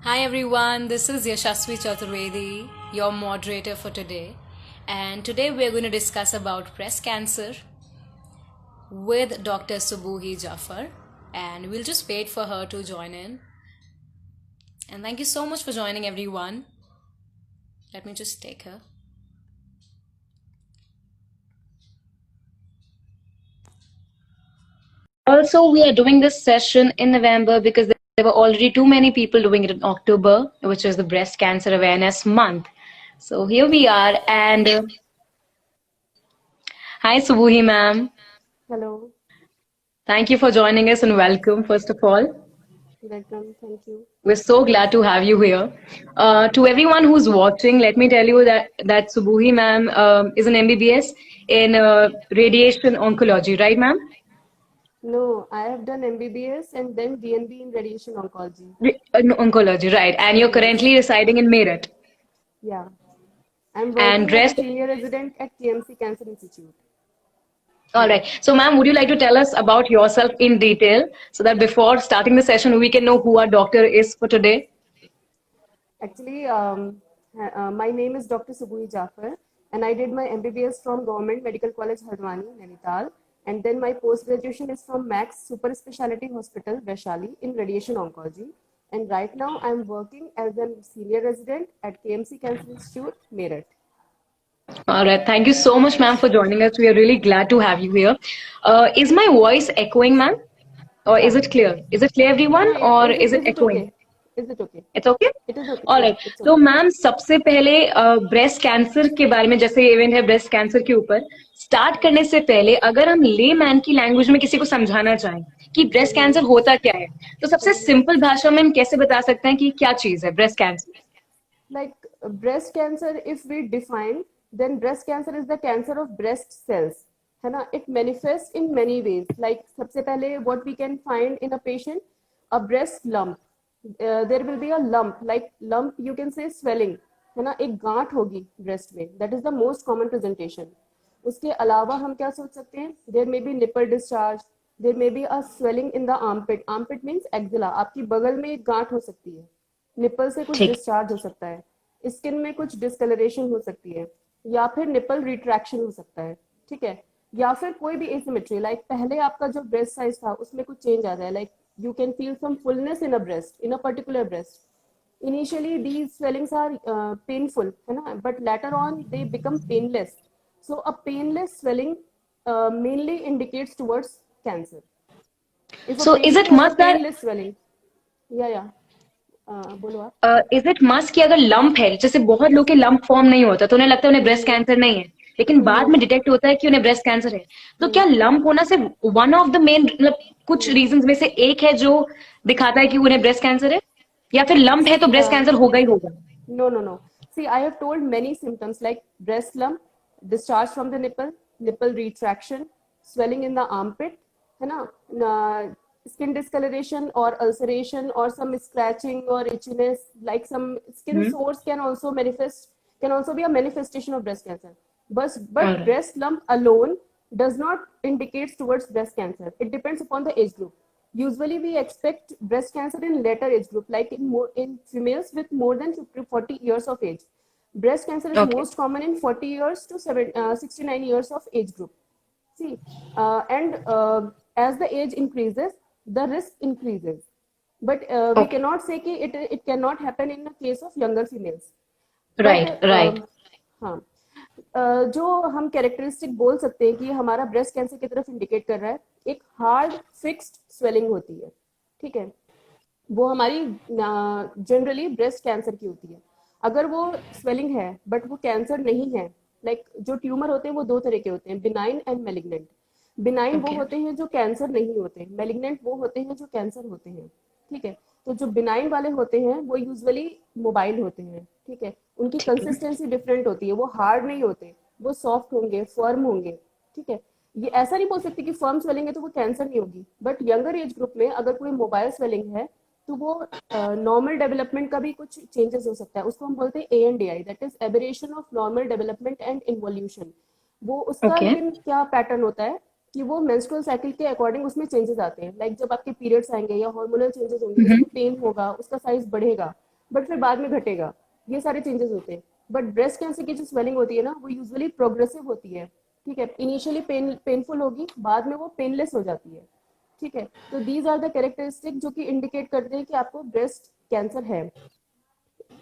Hi everyone, this is Yashasvi Chaturvedi, your moderator for today. And today we're going to discuss about breast cancer with Dr. Subuhi Jafar. And we'll just wait for her to join in. And thank you so much for joining everyone. Let me just take her. Also, we are doing this session in November because there were already too many people doing it in October, which is the Breast Cancer Awareness Month. So here we are. And hi, Subuhi ma'am. Hello, Thank you for joining us and welcome, first of all. welcome, thank you. We're so glad to have you here. To everyone who's watching, let me tell you that Subuhi ma'am is an MBBS in radiation oncology, right, ma'am? No, I have done MBBS and then DNB in radiation oncology. No, oncology, right? And you're Yes, currently residing in Meerut. yeah. I'm And working as a rest, senior resident at KMC Cancer Institute, all right. Meerut. So, ma'am, would you like to tell us about yourself in detail so that before starting the session, we can know who our doctor is for today? Actually, my name is Dr. Subui Jafar, and I did my MBBS from Government Medical College Haldwani, Nainital, and then my post graduation is from Max Super Speciality Hospital, Vaishali, in radiation oncology. And right now, I'm working as a senior resident at KMC Cancer Institute, Meerut. All right. Thank you so much, ma'am, for joining us. We are really glad to have you here. Is my voice echoing, ma'am? Or is Yeah. it clear? Is it clear, everyone, No, or is it is it is it echoing? okay? Is it okay? It's okay It is okay. Yeah, alright it's तो okay. Ma'am सबसे पहले breast cancer के बारे में जैसे event है breast cancer के ऊपर स्टार्ट करने से पहले अगर हम ले मैन की लैंग्वेज में किसी को समझाना चाहें कि ब्रेस्ट कैंसर होता क्या है तो सबसे सिंपल भाषा में हम कैसे बता सकते हैं कि क्या चीज है breast cancer Like breast cancer, if we define, then breast cancer is the cancer of breast cells. है ना? It manifests in many ways. Like सबसे पहले what we can find in a patient, a breast lump. There will be a lump, like lump you can say swelling, है ना? एक गांठ होगी breast में. That is the most common presentation. उसके अलावा हम क्या सोच सकते हैं? There may be nipple discharge. There may be a swelling in the armpit. Armpit means axilla. आपकी बगल में एक गांठ हो सकती है. निपल से कुछ ठीक डिस्चार्ज हो सकता है, स्किन में कुछ डिस्कलरेशन हो सकती है, या फिर निपल रिट्रैक्शन हो सकता है, ठीक है, या फिर कोई भी एसिमेट्री, लाइक पहले आपका जो ब्रेस्ट साइज था उसमें कुछ चेंज आ जाए, like you can feel some fullness in a breast, in a particular breast. Initially these swellings are painful, है ना, but later on they become painless. So a painless swelling mainly indicates towards cancer. If a so is patient it has a must that painless swelling, या बोलो आप. Is it must कि अगर lump है जैसे बहुत लोग के लंप फॉर्म नहीं होता तो उन्हें लगता है उन्हें ब्रेस्ट हम्म. कैंसर नहीं है लेकिन बाद हम्म. में डिटेक्ट होता है कि उन्हें ब्रेस्ट कैंसर है तो क्या हम्म. लंप होना सिर्फ वन ऑफ द मेन मतलब कुछ हम्म. रीजंस में से एक है जो दिखाता है कि उन्हें ब्रेस्ट कैंसर है या फिर लंप है See, तो ब्रेस्ट कैंसर होगा ही होगा no. See, I have told many symptoms like breast lump, discharge from the nipple, nipple retraction, swelling in the armpit, है ना, skin discoloration or ulceration or some scratching or itchiness, like some skin hmm sores can also manifest, can also be a manifestation of breast cancer. But alright. breast lump alone does not indicate towards breast cancer. It depends upon the age group. Usually, we expect breast cancer in later age group, like in females with more than 50 40 years of age. Breast cancer is Okay. most common in 40 years to 69 years of age group. See, and as the age increases, the risk increases. But we Okay. cannot say that it cannot happen in the case of younger females. But Right. Right. हाँ, जो हम characteristic बोल सकते हैं कि हमारा breast cancer की तरफ इंडिकेट कर रहा है, एक हार्ड फिक्स्ड स्वेलिंग होती है, ठीक है, वो हमारी जनरली ब्रेस्ट कैंसर की होती है. अगर वो स्वेलिंग है बट वो कैंसर नहीं है, लाइक जो ट्यूमर होते हैं वो दो तरह के होते हैं, बिनाइन एंड मेलिग्नेंट. बिनाइन वो Okay. होते हैं जो कैंसर नहीं होते, मेलिग्नेंट वो होते हैं जो कैंसर होते हैं, ठीक है. तो जो बिनाइन वाले होते हैं वो यूजुअली मोबाइल होते हैं, ठीक है, उनकी ठीक है. कंसिस्टेंसी डिफरेंट होती है, वो हार्ड नहीं होते, वो सॉफ्ट होंगे, फर्म होंगे, ठीक है. ये ऐसा नहीं बोल सकते कि फर्म स्वेलिंग है तो वो कैंसर नहीं होगी, बट यंगर एज ग्रुप में अगर कोई मोबाइल स्वेलिंग है तो वो नॉर्मल डेवलपमेंट का भी कुछ चेंजेस हो सकता है, उसको हम बोलते हैं ANDI, that is aberration of normal development and involution. वो उसका Okay. लेकिन क्या पैटर्न होता है कि वो मेंस्ट्रुअल साइकिल के अकॉर्डिंग उसमें चेंजेस आते हैं, लाइक जब आपके पीरियड्स आएंगे या हार्मोनल चेंजेस होंगे, Mm-hmm. उसमें पेन होगा, उसका साइज बढ़ेगा. बट फिर बाद में घटेगा, ये सारे चेंजेस होते हैं। बट ब्रेस्ट कैंसर की जो स्वेलिंग होती है ना, वो यूजुअली प्रोग्रेसिव होती है, ठीक है। इनिशियली पेनफुल होगी, बाद में वो पेनलेस हो जाती है, ठीक है। तो दीज आर द कैरेक्टरिस्टिक जो कि इंडिकेट करते हैं कि आपको ब्रेस्ट कैंसर है।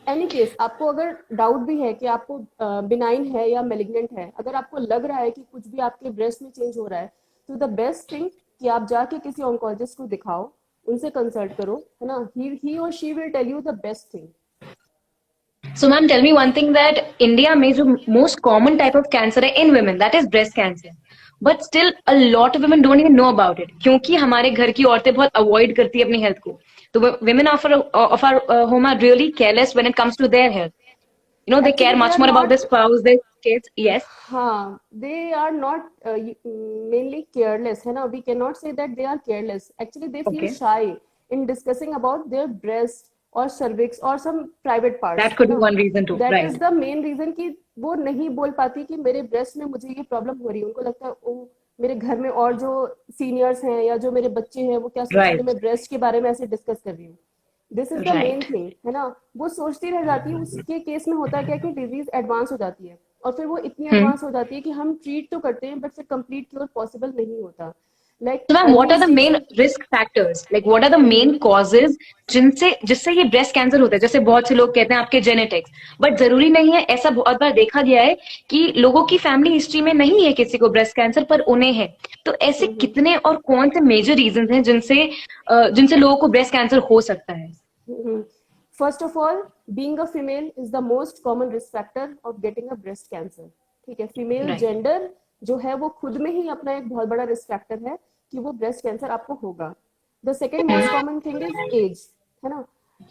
एनी केस, आपको अगर डाउट भी है कि आपको बिनाइन है या मेलिग्नेंट है, अगर आपको लग रहा है कि कुछ भी आपके ब्रेस्ट में चेंज हो रहा है, तो द बेस्ट थिंग कि आप जाके किसी ऑन्कोलॉजिस्ट को दिखाओ, उनसे कंसल्ट करो, है ना। ही और she will tell you the best thing. So ma'am, tell me one thing that India में जो most common type of cancer है in women, that is breast cancer. But still a lot of women don't even know about it. क्योंकि हमारे घर की औरतें बहुत avoid करती है अपनी health को. तो women of our home are really careless when it comes to their health. You know, they care Actually, they much are more about their not, spouse, their kids. Yes. हाँ, they are not mainly careless, है ना। We cannot say that they are careless. Actually, they feel Okay. shy in discussing about their breast or cervix or some private parts, That है could be ना। one reason too. That Right. is the main reason कि वो नहीं बोल पाती कि मेरे breast में मुझे ये प्रॉब्लम हो रही है। उनको लगता है ओ, मेरे घर में और जो सीनियर्स हैं या जो मेरे बच्चे हैं वो क्या सोचेंगे, Right. मैं ब्रेस्ट के बारे में ऐसे डिस्कस कर रही हूँ। This is the main Right. Thing, है ना। वो सोचती रह जाती है। उसके केस में होता क्या कि डिजीज एडवांस हो जाती है, और फिर वो इतनी Hmm. एडवांस हो जाती है कि हम ट्रीट तो करते हैं बट फिर कंप्लीट क्योर पॉसिबल नहीं होता। Like So ma'am, what early are the stage. main risk factors? Like what are the main causes जिनसे जिससे ये ब्रेस्ट कैंसर होता है? जैसे बहुत से लोग कहते हैं आपके जेनेटिक्स, बट जरूरी नहीं है। ऐसा बहुत बार देखा गया है कि लोगों की फैमिली हिस्ट्री में नहीं है किसी को ब्रेस्ट कैंसर, पर उन्हें है। तो ऐसे कितने और कौन से मेजर रीजंस हैं जिनसे लोगों को ब्रेस्ट कैंसर हो सकता है? First of all, being a female is the most common risk factor of getting a breast cancer, ठीक है। Female right. जेंडर जो है वो खुद में ही अपना एक बहुत बड़ा रिस्क फैक्टर है कि वो ब्रेस्ट कैंसर आपको होगा। The second most common thing is age, है ना।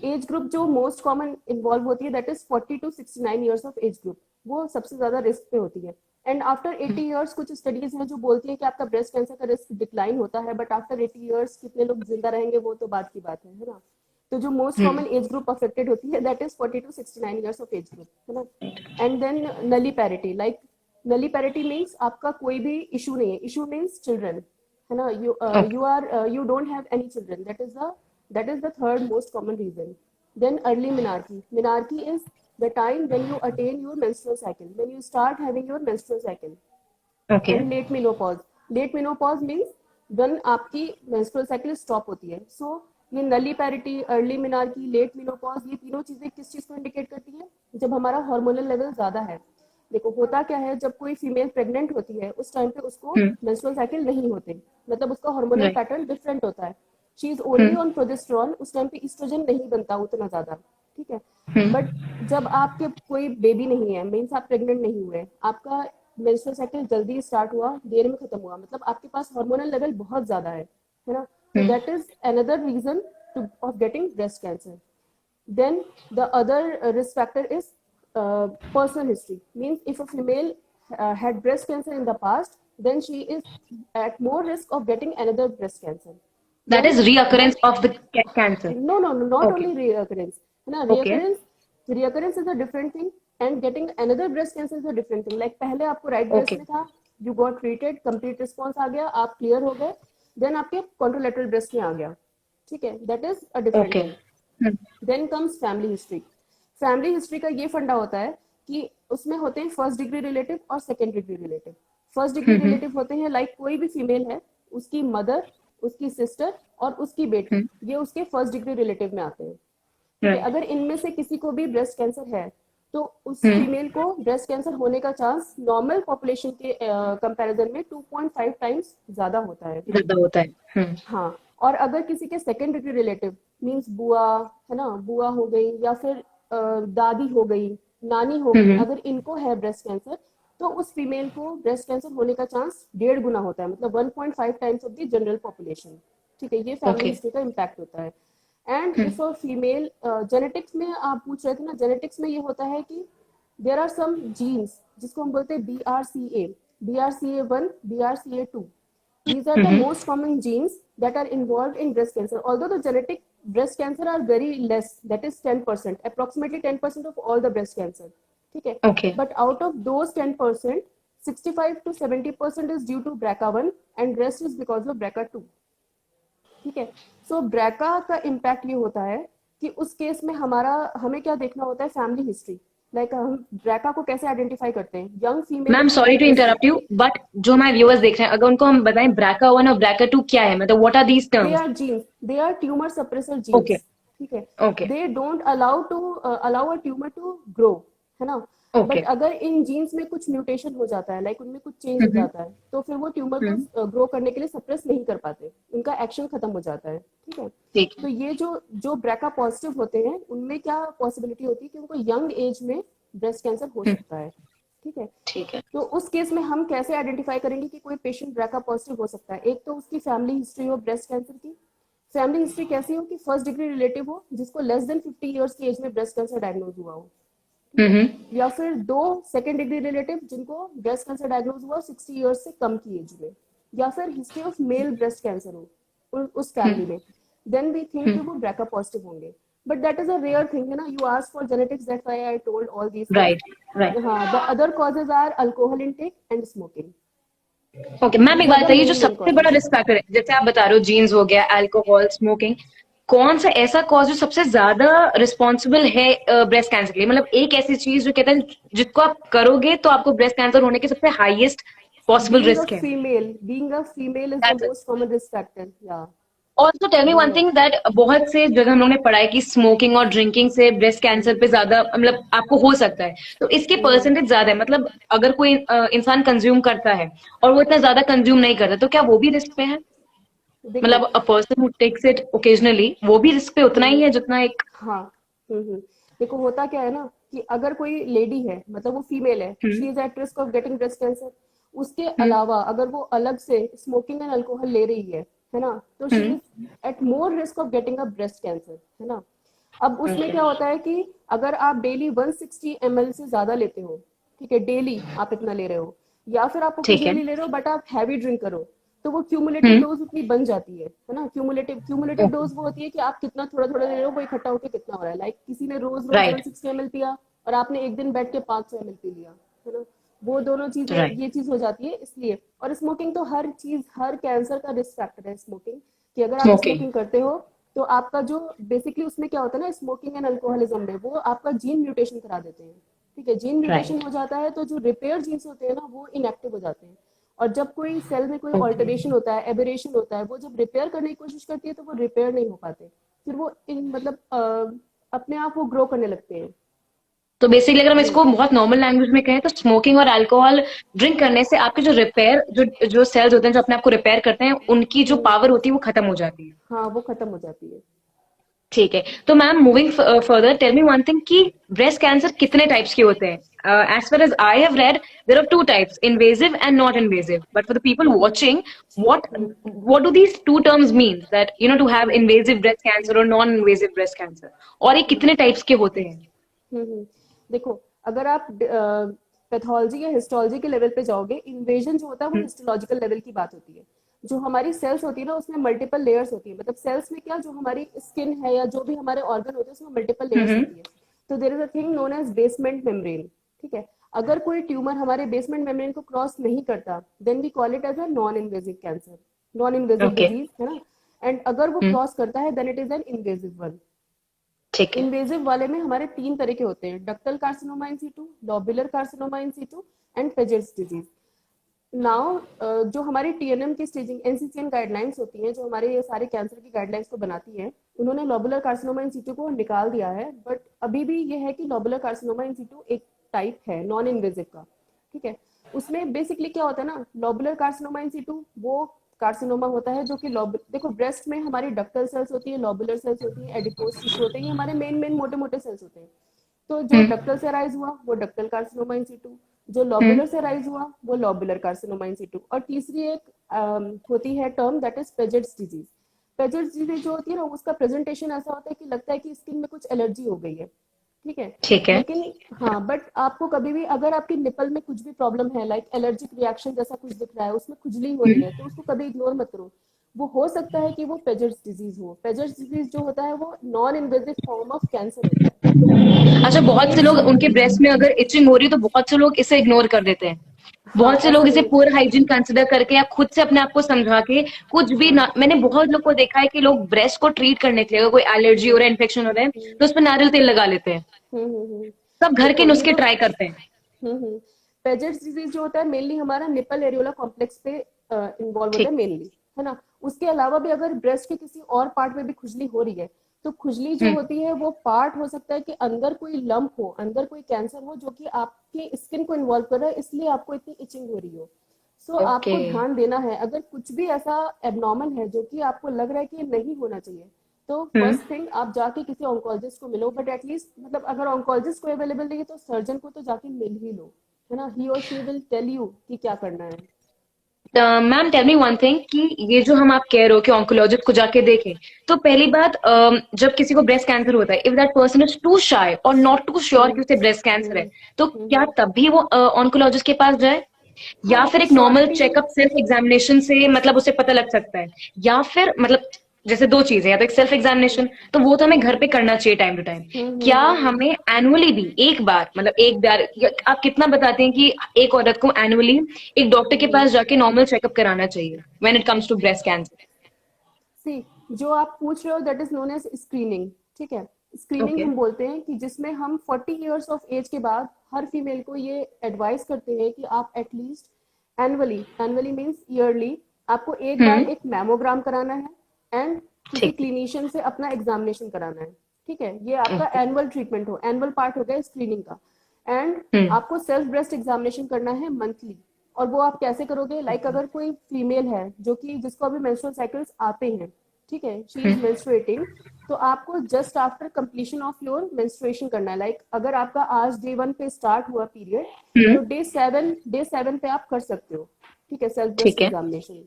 एज ग्रुप जो मोस्ट कॉमन इन्वॉल्व होती है, that is 40 to 69 years of age group, वो सबसे ज्यादा रिस्क पे होती है। एंड आफ्टर 80 ईयर्स कुछ स्टडीज हैं जो बोलती है कि आपका ब्रेस्ट कैंसर का रिस्क डिक्लाइन होता है, बट आफ्टर 80 ईयर्स कितने लोग जिंदा रहेंगे वो तो बात की बात है ना। तो जो most common age group affected होती है, that is 40 to 69 years of age group, है ना। एंड देन नली पैरिटी, लाइक नली पैरिटी मीन्स आपका कोई भी इशू नहीं है। इशू मीन्स चिल्ड्रन, है ना। You don't have any children, that is the third most common reason. Then early menarche, menarche is the time when you attain your menstrual cycle, when you start having your menstrual cycle. Okay. And late menopause, late menopause means when आपकी menstrual cycle stop होती है। So ये nulliparity, early menarche, late menopause, ये तीनों चीजें किस चीज को इंडिकेट करती है? जब हमारा हार्मोनल लेवल ज्यादा है। देखो होता क्या है, जब कोई फीमेल प्रेग्नेंट होती है उस टाइम पे उसको मेंस्ट्रुअल साइकिल नहीं होते, मतलब उसका हार्मोनल राइट। पैटर्न डिफरेंट होता है। She is only on progesterone, उस टाइम पे ईस्ट्रोजन नहीं बनता उतना ज्यादा, ठीक है। बट जब आपके कोई बेबी नहीं है, मीन्स आप प्रेग्नेंट नहीं हुए, आपका मेंस्ट्रुअल साइकिल जल्दी स्टार्ट हुआ, देर में खत्म हुआ, मतलब आपके पास हार्मोनल लेवल बहुत ज्यादा है ना। तो that is another reason to of getting breast cancer. Then the other risk factor is personal history. Means if a female had breast cancer in the past, then she is at more risk of getting another breast cancer. That Then is reoccurrence then of the cancer. no, not Okay. only reoccurrence. Na, Okay. reoccurrence is a different thing, and getting another breast cancer is a different thing. Like पहले आपको right breast Okay. में था, you got treated, complete response आ गया, आप clear हो गए, then आपके contralateral breast में आ गया, ठीक है, that is a different Okay. thing. Then comes family history. Family history का ये फंडा होता है कि उसमें होते हैं फर्स्ट डिग्री रिलेटिव और second degree relative. First degree relative होते हैं लाइक कोई भी फीमेल है, उसकी मदर, उसकी सिस्टर और उसकी बेटी, ये उसके फर्स्ट डिग्री रिलेटिव में आते हैं, ठीक है। Right. अगर इनमें से किसी को भी ब्रेस्ट कैंसर है तो उस फीमेल को ब्रेस्ट कैंसर होने का चांस नॉर्मल पॉपुलेशन के कंपैरिजन में 2.5 टाइम्स ज्यादा होता है। ज्यादा होता है। हाँ, और अगर किसी के सेकेंड डिग्री रिलेटिव मीन्स बुआ, है ना, बुआ हो गई या फिर दादी हो गई, नानी हो गई, अगर इनको है ब्रेस्ट कैंसर तो उस फीमेल को ब्रेस्ट कैंसर होने का चांस 1.5 गुना होता है, मतलब 1.5 times of the general population, ठीक है। ये फैमिली Okay. हिस्ट्री का इम्पैक्ट होता है। And if a female, genetics में आप पूछ रहे थे ना, जेनेटिक्स में ये होता है कि देर आर सम जीन्स जिसको हम बोलते हैं BRCA, BRCA1, BRCA2. These are the most common genes that are involved in breast cancer. Although the genetic breast cancer are very less, that is 10%, approximately 10% of all the breast cancer. ठीक है? Okay. But out of those 10%, 65 to 70% is due to BRCA1 and rest is because of BRCA2. ठीक है। सो BRCA का impact ये होता है कि उस केस में हमें क्या देखना होता है, फैमिली हिस्ट्री। लाइक हम ब्रैका को कैसे आइडेंटिफाई करते हैं, young female ma'am with sorry high to breast. Interrupt you, but जो हमारे व्यूअर्स देख रहे हैं, अगर उनको हम बताएं BRCA1 और BRCA2 क्या है, मतलब what are these they terms? Are genes, they are tumour suppressor okay, genes. ठीक है, okay, they don't allow a tumour to grow, है ना। ओके। बट अगर इन जीन्स में कुछ म्यूटेशन हो जाता है, लाइक उनमें कुछ चेंज हो हम्म, जाता है, तो फिर वो ट्यूमर को हम्म, ग्रो करने के लिए सप्रेस नहीं कर पाते, उनका एक्शन खत्म हो जाता है। ठीक है, ठीक है, तो ये जो जो ब्रैका पॉजिटिव होते हैं, उनमें क्या पॉसिबिलिटी होती है कि उनको यंग एज में ब्रेस्ट कैंसर हो हम्म, सकता है। ठीक है, ठीक है, तो उस केस में हम कैसे आइडेंटिफाई करेंगे कि कोई पेशेंट ब्रैका पॉजिटिव हो सकता है। एक तो उसकी फैमिली हिस्ट्री हो ब्रेस्ट कैंसर की। फैमिली हिस्ट्री कैसी हो कि फर्स्ट डिग्री रिलेटिव हो जिसको लेस देन 50 ईयर्स की एज में ब्रेस्ट कैंसर डायग्नोज हुआ हो। ठीक है, हम्म, या फिर दो सेकेंड डिग्री रिलेटिव जिनको ब्रेस्ट कैंसर डायग्नोज हुआ 60 ईयर्स से कम की एज में, या फिर history of male breast cancer हो उस हम्म, फैमिली में, देन वी थिंक कि वो ब्रैका पॉजिटिव होंगे। But that is a rare thing, है ना। You ask for genetics, that's why I told all these right, things. Right. हाँ, the other causes are alcohol intake and smoking. Okay ma'am, एक these are बात the बताइए, जो main सबसे बड़ा causes. Risk factor है, जैसे आप बता रहे हो जीन्स हो गया, अल्कोहल, स्मोकिंग, कौन सा ऐसा कॉज जो सबसे ज्यादा रिस्पॉन्सिबल है ब्रेस्ट कैंसर के लिए? मतलब एक ऐसी चीज जो कहते हैं जिसको आप करोगे तो आपको ब्रेस्ट कैंसर होने के सबसे हाईएस्ट पॉसिबल रिस्क है। Being a female is the That's it. most common risk factor. Yeah, also tell me one the thing, दैट बहुत से जगह हम लोग ने पढ़ा है कि स्मोकिंग और ड्रिंकिंग से ब्रेस्ट कैंसर पे ज्यादा मतलब आपको हो सकता है, तो इसके हम्म, परसेंटेज ज्यादा है? मतलब अगर कोई इंसान कंज्यूम करता है और वो इतना ज्यादा कंज्यूम नहीं करता, तो क्या वो भी रिस्क पे है? देखो। मतलब a person who takes it occasionally, वो भी रिस्क पे उतना ही हम्म, है जितना एक। हाँ। देखो, होता क्या है ना कि अगर कोई लेडी है, मतलब वो फीमेल है, hmm, she is at risk of getting breast cancer. उसके हम्म, अलावा अगर वो अलग से स्मोकिंग एंड अल्कोहल ले रही है ना, तो she hmm, is at more risk of getting a breast cancer, है ना। अब उसमें ओके, क्या होता है कि अगर आप डेली 160 ml से ज्यादा लेते हो, ठीक है, डेली आप इतना ले रहे हो, या फिर आप ठीक है, ओकेजनली ले रहे हो बट आप हैवी ड्रिंक करो, तो वो क्यूमुलेटिव हम्म, डोज उतनी बन जाती है ना। क्यूमुलेटिव ओके, डोज वो होती है कि आप कितना थोड़ा थोड़ा ले रहे हो, वो इकट्ठा होकर कितना हो रहा है। लाइक किसी ने रोज रोज राइट, 160 ml पिया और आपने एक दिन बैठ के 500 ml पी लिया, है ना। वो दोनों चीजें, राइट, ये चीज हो जाती है इसलिए। और स्मोकिंग तो हर चीज, हर कैंसर का रिस्क फैक्टर है स्मोकिंग, कि अगर आप स्मोकिंग, स्मोकिंग करते हो तो आपका जो बेसिकली उसमें क्या होता है ना, स्मोकिंग एंड अल्कोहलिज्म में वो आपका जीन म्यूटेशन करा देते हैं। ठीक है, जीन म्यूटेशन राइट, हो जाता है तो जो रिपेयर जीन्स होते हैं ना वो इनएक्टिव हो जाते हैं। और जब कोई सेल में कोई ओके। ऑल्टरेशन होता है, एबरेशन होता है, वो जब रिपेयर करने की कोशिश करती है तो वो रिपेयर नहीं हो पाते, फिर वो इन मतलब अपने आप वो ग्रो करने लगते हैं। तो बेसिकली अगर हम ये। इसको बहुत नॉर्मल लैंग्वेज में कहें, तो स्मोकिंग और अल्कोहल ड्रिंक करने से आपके जो रिपेयर, जो जो सेल्स होते हैं जो अपने आप को रिपेयर करते हैं, उनकी जो हम्म, पावर होती है वो खत्म हो जाती है। हाँ, वो खत्म हो जाती है। ठीक है, तो ma'am moving further, tell me one thing कि ब्रेस्ट कैंसर कितने टाइप्स के होते हैं? As far as I have read, there are two types, invasive and not invasive, but for the people watching, what what do these two terms mean, that you know to have invasive breast cancer और non invasive breast cancer, और ये कितने types के होते हैं? देखो, अगर आप पैथोलॉजी या हिस्टोलॉजी के लेवल पे जाओगे, इन्वेजन जो होता है वो हम्म, हिस्टोलॉजिकल लेवल की बात होती है। जो हमारी सेल्स होती है ना उसमें मल्टीपल लेयर्स होती है, मतलब सेल्स में क्या, जो हमारी स्किन है या जो भी हमारे ऑर्गन होते हैं उसमें मल्टीपल लेयर्स हम्म, होती है। तो there is a thing known as basement membrane. ठीक है, अगर कोई ट्यूमर हमारे बेसमेंट मेम्ब्रेन को क्रॉस नहीं करता, then we call it as a non invasive cancer, non invasive okay, disease, है ना। एंड अगर वो हम्म, क्रॉस करता है then it is an invasive one. ठीक है, इन्वेजिव वाले में हमारे तीन तरह के होते हैं, ductal carcinoma in situ, lobular carcinoma in situ and Paget's disease. Now जो हमारी टीएनएम की स्टेजिंग एनसीसीएन गाइडलाइंस होती हैं, जो हमारे ये सारे कैंसर की गाइडलाइंस को बनाती हैं, उन्होंने लॉबुलर कार्सिनोमा इन सीटू को निकाल दिया है। बट अभी भी ये है कि लॉबुलर कार्सिनोमा इन सीटू एक टाइप है नॉन इन्वेजिव का। ठीक है, उसमें बेसिकली क्या होता है ना, लॉबुलर कार्सिनोमा इन सीटू वो कार्सिनोमा होता है जो कि देखो, ब्रेस्ट में हमारी डक्टल सेल्स होती है, लॉबुलर सेल्स होती है, एडिपोज टिश्यू होते हैं, ये हमारे मेन मेन मोटे मोटे सेल्स होते हैं। तो जो हम्म, डक्टल से राइज हुआ वो डक्टल कार्सिनोमा इन सीटू, जो हम्म, लॉबुलर से राइज हुआ वो लॉबुलर कार्सिनोमा इन सीटू, और तीसरी एक होती है term that is Piaget's disease. Piaget's disease जो होती है ना, उसका प्रेजेंटेशन ऐसा होता है कि लगता है कि स्किन में कुछ एलर्जी हो गई है। ठीक है, ठीक है, लेकिन हाँ, बट आपको कभी भी अगर आपकी निपल में कुछ भी प्रॉब्लम है, लाइक एलर्जिक रिएक्शन जैसा कुछ दिख रहा है, उसमें खुजली हो रही हम्म, है, तो उसको कभी इग्नोर मत करो। वो हो सकता है कि वो पेजेट्स डिजीज हो। पेजेट्स डिजीज जो होता है वो non invasive form of cancer होता है। अच्छा, बहुत ये से लोग उनके ब्रेस्ट में अगर इचिंग हो रही है तो बहुत से लोग इसे इग्नोर कर देते हैं, हाँ बहुत से ऐसा लोग इसे नहीं। पुअर हाइजीन कंसिडर करके या खुद से अपने आप को समझा के कुछ भी हाँ। ना, मैंने बहुत लोग को देखा है कि लोग ब्रेस्ट को ट्रीट करने के लिए अगर कोई एलर्जी हो हम्म रहा है, इन्फेक्शन हो रहा है, हम्म तो उस पर नारियल तेल लगा लेते हैं। हम्म। सब घर के देखो ये नुस्खे तो ट्राई करते हैं। पेजेट्स डिजीज जो होता है मेनली हमारा निपल एरियोला कॉम्प्लेक्स पे इन्वॉल्व होता ठीक। है मेनली, है ना। उसके अलावा भी अगर ब्रेस्ट के किसी और पार्ट में भी खुजली हो रही है, तो खुजली जो हम्म। होती है वो पार्ट हो सकता है कि अंदर कोई लंप हो, अंदर कोई कैंसर हो जो कि आपके स्किन को इन्वॉल्व कर रहा है, इसलिए आपको इतनी इचिंग हो रही हो। So okay. आपको ध्यान देना है, अगर कुछ भी ऐसा एबनॉर्मल है जो कि आपको लग रहा है कि ये नहीं होना चाहिए, तो हम्म। फर्स्ट थिंग आप जाके किसी ऑन्कोलॉजिस्ट को मिलो। बट एटलीस्ट मतलब अगर ऑन्कोलॉजिस्ट को अवेलेबल नहीं है तो सर्जन को तो जाके मिल ही लो, है ना। ही और शी विल टेल यू कि क्या करना है। Ma'am tell me one thing कि ये जो हम आप कह रहे हो कि ऑन्कोलॉजिस्ट को जाके देखें, तो पहली बात, जब किसी को ब्रेस्ट कैंसर होता है, if that person is to शाय और नॉट टू श्योर हम्म कि उसे ब्रेस्ट कैंसर है, हम्म तो क्या तब भी वो ऑन्कोलॉजिस्ट के पास जाए, या हाँ फिर एक normal surety. Checkup self examination से मतलब उसे पता लग सकता है, या फिर मतलब जैसे दो चीजें, या तो एक सेल्फ एग्जामिनेशन तो वो तो हमें घर पे करना चाहिए टाइम टू टाइम, क्या हम्म। हमें एनुअली भी एक बार मतलब एक बार, आप कितना बताते हैं कि एक औरत को एनुअली एक डॉक्टर के हम्म। पास जाके नॉर्मल चेकअप कराना चाहिए when it comes to breast cancer? See, जो आप पूछ रहे हो that is known as screening, ठीक है। Screening okay. हम बोलते हैं कि जिसमें हम 40 इयर्स ऑफ एज के बाद हर फीमेल को ये एडवाइस करते हैं कि आप at least annually, annually means yearly, आपको एक बार हम्म। एक मैमोग्राम कराना है एंड किसी ठीक। क्लिनिशियन से अपना एग्जामिनेशन कराना है, ठीक है। ये आपका ओके। एनुअल ट्रीटमेंट हो, एनुअल पार्ट हो गया स्क्रीनिंग का। एंड हम्म। आपको सेल्फ ब्रेस्ट एग्जामिनेशन करना है मंथली। और वो आप कैसे करोगे, लाइक अगर कोई फीमेल है जो कि जिसको अभी मेंस्ट्रुअल साइकिल्स आते हैं, ठीक है, शी इज हम्म। मेंस्ट्रुएटिंग, तो आपको just after completion of your menstruation करना है। लाइक अगर आपका आज डे 1 पे स्टार्ट हुआ पीरियड, हम्म। तो डे 7 पे आप कर सकते हो, ठीक है, सेल्फ ब्रेस्ट ठीक है। एग्जामिनेशन।